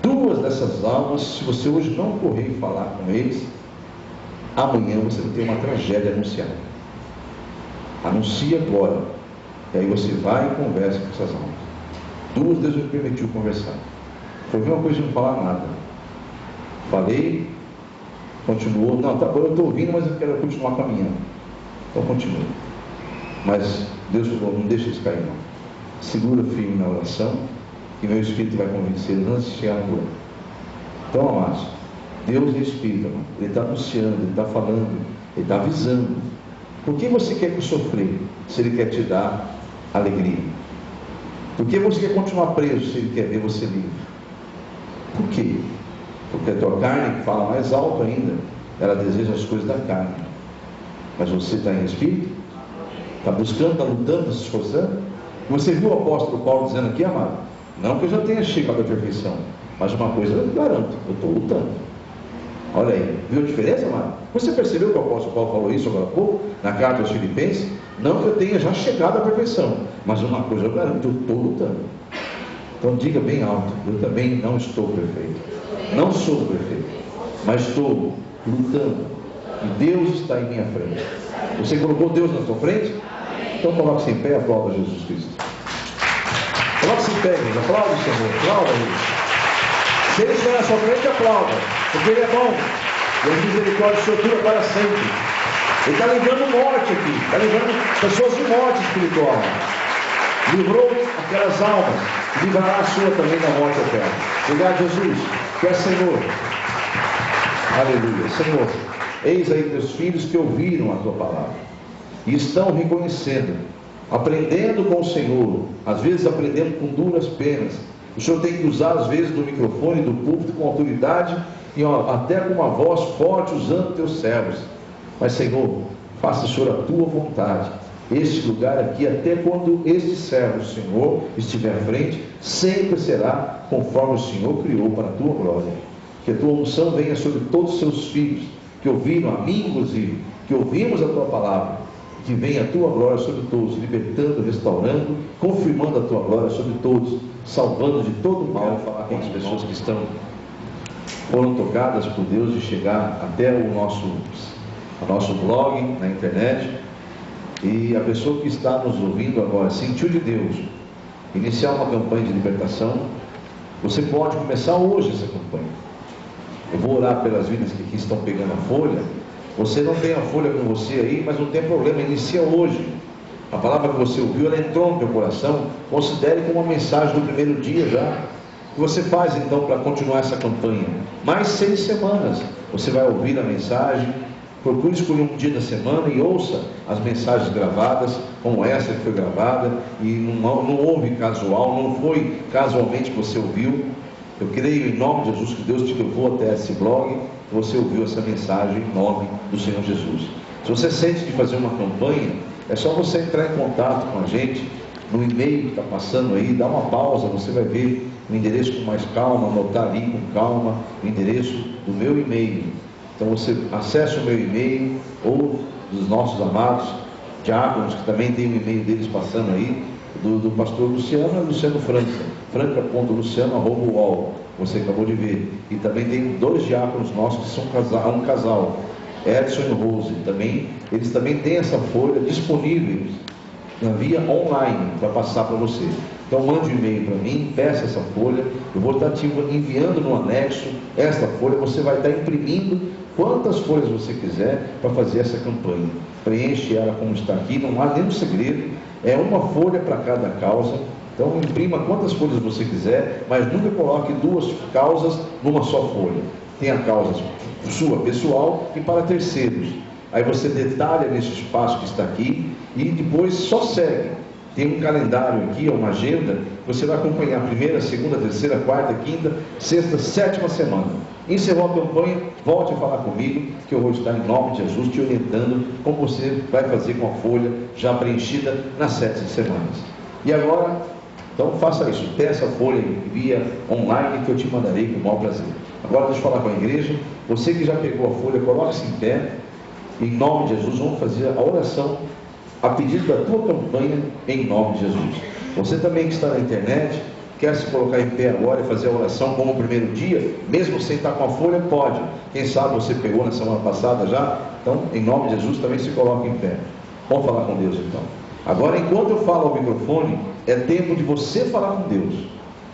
2 dessas almas, se você hoje não correr e falar com eles, amanhã você vai ter uma tragédia anunciada. Anuncie agora, E aí você vai e conversa com essas almas. 2 Deus me permitiu conversar. Foi uma coisa de não falar nada. Falei, continuou. Não, tá bom, eu estou ouvindo, mas eu quero continuar caminhando. Então continua. Mas Deus falou, não deixa isso cair não. Segura firme na oração, que meu Espírito vai convencê-los antes de chegar no lugar. Então, amados, Deus é Espírito, amado. Ele está anunciando, Ele está falando, Ele está avisando. Por que você quer sofrer se Ele quer te dar alegria? Por que você quer continuar preso se Ele quer ver você livre? Por quê? Porque a tua carne, que fala mais alto ainda, ela deseja as coisas da carne. Mas você está em Espírito? Está buscando, está lutando, está se esforçando? Você viu o apóstolo Paulo dizendo aqui, amado? Não que eu já tenha chegado à perfeição, mas uma coisa eu garanto, eu estou lutando. Olha aí, viu a diferença, amado? Você percebeu que o apóstolo Paulo falou isso agora há pouco, na carta aos Filipenses? Não que eu tenha já chegado à perfeição, mas uma coisa eu garanto, eu estou lutando. Então diga bem alto, eu também não estou perfeito. Não sou perfeito, mas estou lutando. E Deus está em minha frente. Você colocou Deus na sua frente? Então coloque-se em pé, aplauda Jesus Cristo. Coloque-se em pé, gente. Aplauda o Senhor. Aplauda Ele. Se Ele estiver na sua frente, aplauda. Porque Ele é bom. E a misericórdia sua dura para sempre. Ele está livrando morte aqui. Está livrando pessoas de morte espiritual. Livrou aquelas almas. Livrará a sua também da morte eterna. Obrigado, Jesus. Tu és Senhor. Aleluia. Senhor, eis aí teus filhos que ouviram a tua palavra e estão reconhecendo, aprendendo com o Senhor, às vezes aprendendo com duras penas. O Senhor tem que usar às vezes do microfone, do púlpito com autoridade e até com uma voz forte, usando teus servos. Mas Senhor, faça, Senhor, a tua vontade. Este lugar aqui, até quando este servo, Senhor, estiver à frente, sempre será conforme o Senhor criou para a tua glória. Que a tua unção venha sobre todos os seus filhos, que ouviram, a mim inclusive, que ouvimos a tua palavra, que venha a tua glória sobre todos, libertando, restaurando, confirmando a tua glória sobre todos, salvando de todo mal. Falar com as pessoas que foram tocadas por Deus de chegar até o nosso blog na internet. E a pessoa que está nos ouvindo agora sentiu de Deus iniciar uma campanha de libertação. Você pode começar hoje essa campanha. Eu vou orar pelas vidas que aqui estão pegando a folha. Você não tem a folha com você aí, mas não tem problema, inicia hoje. A palavra que você ouviu, ela entrou no teu coração. Considere como uma mensagem do primeiro dia já. O que você faz então para continuar essa campanha? Mais 6 semanas. Você vai ouvir a mensagem. Procure escolher um dia da semana e ouça as mensagens gravadas, como essa que foi gravada. E não houve casual, não foi casualmente que você ouviu. Eu creio em nome de Jesus que Deus te levou até esse blog. Você ouviu essa mensagem em nome do Senhor Jesus. Se você sente de fazer uma campanha, é só você entrar em contato com a gente no e-mail que está passando aí, dá uma pausa, você vai ver o endereço com mais calma, anotar ali com calma o endereço do meu e-mail. Então você acesse o meu e-mail ou dos nossos amados diáconos, que também tem o e-mail deles passando aí, do pastor Luciano, Luciano franca.luciano@uol, você acabou de ver. E também tem 2 diáconos nossos que são um casal, Edson e Rose. Eles também têm essa folha disponível na via online para passar para você. Então mande um e-mail para mim, peça essa folha, eu vou estar te enviando no anexo esta folha. Você vai estar imprimindo quantas folhas você quiser para fazer essa campanha. Preenche ela como está aqui, não há nenhum segredo, é uma folha para cada causa. Então imprima quantas folhas você quiser, mas nunca coloque 2 causas numa só folha. Tem a causa sua pessoal e para terceiros. Aí você detalha nesse espaço que está aqui e depois só segue. Tem um calendário aqui, uma agenda, você vai acompanhar a primeira, segunda, terceira, quarta, quinta, sexta, 7ª semana. Encerrou a campanha, volte a falar comigo, que eu vou estar em nome de Jesus te orientando como você vai fazer com a folha já preenchida nas 7 semanas. E agora, então faça isso, peça a folha via online que eu te mandarei com o maior prazer. Agora deixa eu falar com a igreja. Você que já pegou a folha, coloque-se em pé. Em nome de Jesus, vamos fazer a oração a pedido da tua campanha, em nome de Jesus. Você também que está na internet, quer se colocar em pé agora e fazer a oração como o primeiro dia, mesmo sem estar com a folha, pode. Quem sabe você pegou na semana passada já. Então, em nome de Jesus, também se coloque em pé. Vamos falar com Deus então. Agora, enquanto eu falo ao microfone, é tempo de você falar com Deus.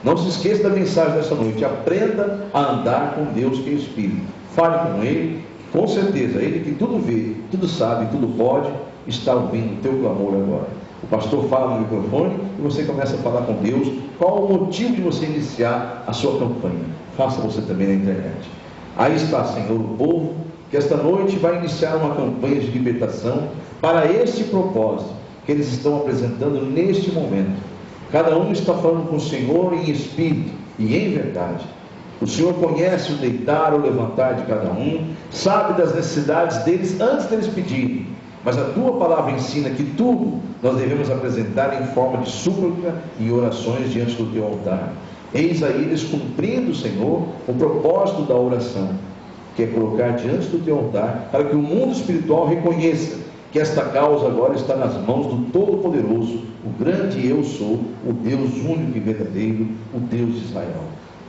Não se esqueça da mensagem dessa noite. Aprenda a andar com Deus, que é Espírito. Fale com Ele, com certeza. Ele que tudo vê, tudo sabe, tudo pode, está ouvindo o teu clamor agora. O pastor fala no microfone e você começa a falar com Deus. Qual o motivo de você iniciar a sua campanha? Faça você também na internet. Aí está, Senhor, o povo que esta noite vai iniciar uma campanha de libertação para este propósito que eles estão apresentando neste momento. Cada um está falando com o Senhor em espírito e em verdade. O Senhor conhece o deitar ou levantar de cada um, sabe das necessidades deles antes deles pedirem. Mas a tua palavra ensina que tudo nós devemos apresentar em forma de súplica e orações diante do teu altar. Eis aí eles cumprindo, Senhor, o propósito da oração, que é colocar diante do teu altar, para que o mundo espiritual reconheça que esta causa agora está nas mãos do Todo-Poderoso, o grande eu sou, o Deus único e verdadeiro, o Deus de Israel.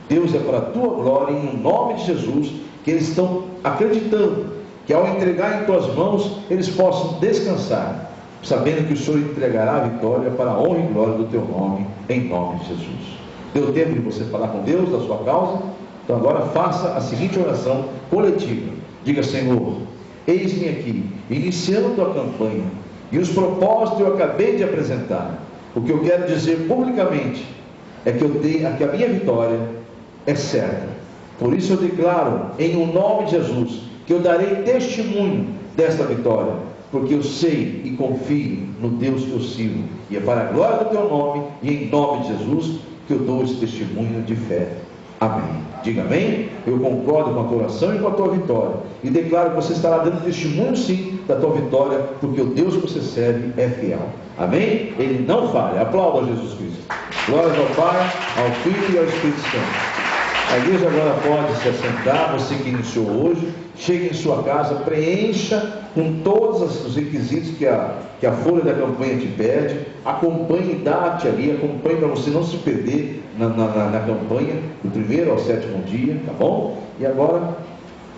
Deus, é para a tua glória, em nome de Jesus, que eles estão acreditando que ao entregar em tuas mãos, eles possam descansar, sabendo que o Senhor entregará a vitória para a honra e glória do teu nome, em nome de Jesus. Deu tempo de você falar com Deus da sua causa? Então agora faça a seguinte oração coletiva. Diga: Senhor, eis-me aqui, iniciando a campanha, e os propósitos eu acabei de apresentar. O que eu quero dizer publicamente é que a minha vitória é certa. Por isso eu declaro, em o nome de Jesus, que eu darei testemunho desta vitória, porque eu sei e confio no Deus que eu sirvo, e é para a glória do teu nome, e em nome de Jesus, que eu dou esse testemunho de fé. Amém. Diga amém. Eu concordo com a tua oração e com a tua vitória, e declaro que você estará dando testemunho sim da tua vitória, porque o Deus que você serve é fiel. Amém? Ele não falha. Aplauda Jesus Cristo. Glórias ao Pai, ao Filho e ao Espírito Santo. A igreja agora pode se assentar. Você que iniciou hoje, chegue em sua casa, preencha com todos os requisitos que a folha da campanha te pede. Acompanhe, date ali, acompanhe para você não se perder na campanha, do primeiro ao sétimo dia, tá bom? E agora,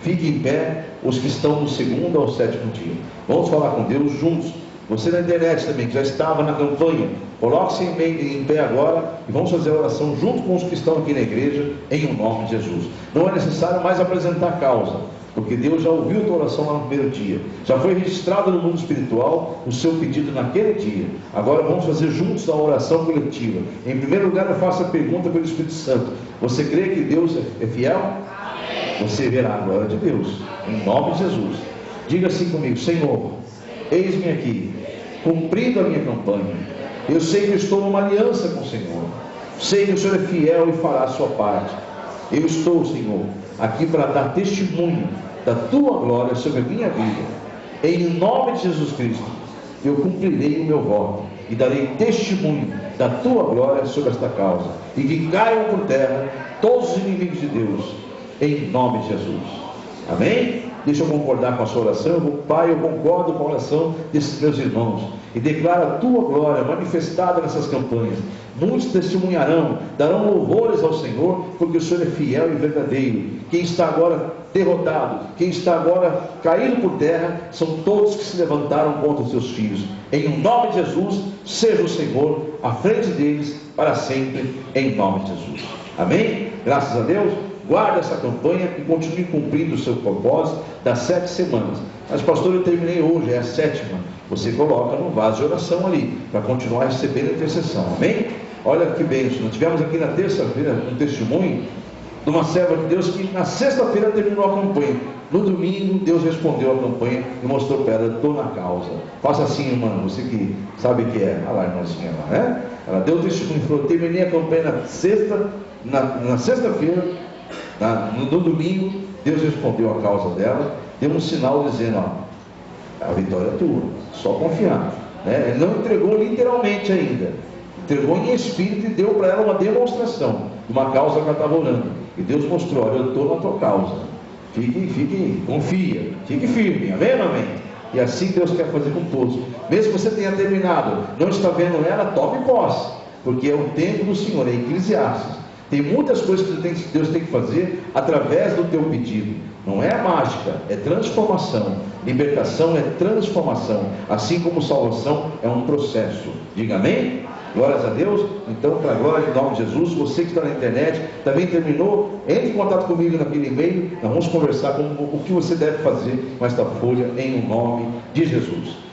fique em pé os que estão do segundo ao sétimo dia. Vamos falar com Deus juntos. Você na internet também, que já estava na campanha, coloque-se em pé agora e vamos fazer a oração junto com os que estão aqui na igreja, em o nome de Jesus. Não é necessário mais apresentar a causa, porque Deus já ouviu a tua oração lá no primeiro dia, já foi registrado no mundo espiritual o seu pedido naquele dia. Agora vamos fazer juntos a oração coletiva. Em primeiro lugar, eu faço a pergunta pelo Espírito Santo: você crê que Deus é fiel? Amém. Você verá a glória de Deus, em nome de Jesus. Diga assim comigo: Senhor, eis-me aqui, cumprindo a minha campanha. Eu sei que eu estou numa aliança com o Senhor, sei que o Senhor é fiel e fará a sua parte. Eu estou, Senhor, aqui para dar testemunho da tua glória sobre a minha vida. Em nome de Jesus Cristo, eu cumprirei o meu voto e darei testemunho da tua glória sobre esta causa, e que caiam por terra todos os inimigos de Deus, em nome de Jesus. Amém? Deixa eu concordar com a sua oração. Pai, eu concordo com a oração desses meus irmãos e declaro a tua glória manifestada nessas campanhas. Muitos testemunharão, darão louvores ao Senhor, porque o Senhor é fiel e verdadeiro. Quem está agora derrotado, quem está agora caído por terra, são todos que se levantaram contra os seus filhos. Em nome de Jesus, seja o Senhor à frente deles para sempre, em nome de Jesus. Amém? Graças a Deus. Guarde essa campanha e continue cumprindo o seu propósito das 7 semanas. Mas pastor, eu terminei hoje, é a 7ª. Você coloca no vaso de oração ali, para continuar recebendo a intercessão. Amém? Olha que bênção. Nós tivemos aqui na terça-feira um testemunho de uma serva de Deus que na sexta-feira terminou a campanha. No domingo, Deus respondeu a campanha e mostrou para ela: estou na causa. Faça assim, irmã, você que sabe o que é. Olha lá, irmãzinha lá, né? Ela deu o testemunho e falou: terminei a campanha na sexta-feira. No domingo, Deus respondeu a causa dela, deu um sinal dizendo: ó, a vitória é tua, só confiar, né? Ele não entregou literalmente ainda, entregou em espírito e deu para ela uma demonstração de uma causa que ela estava orando. E Deus mostrou: olha, eu estou na tua causa, confia, fique firme. Amém ou amém? E assim Deus quer fazer com todos. Mesmo que você tenha terminado, não está vendo ela, tome posse, porque é o tempo do Senhor, é Eclesiastes. Tem muitas coisas que Deus tem que fazer através do teu pedido. Não é mágica, é transformação. Libertação é transformação, assim como salvação é um processo. Diga amém? Glórias a Deus. Então, para a glória em nome de Jesus, você que está na internet, também terminou, entre em contato comigo naquele e-mail. Nós vamos conversar com o que você deve fazer com esta folha em nome de Jesus.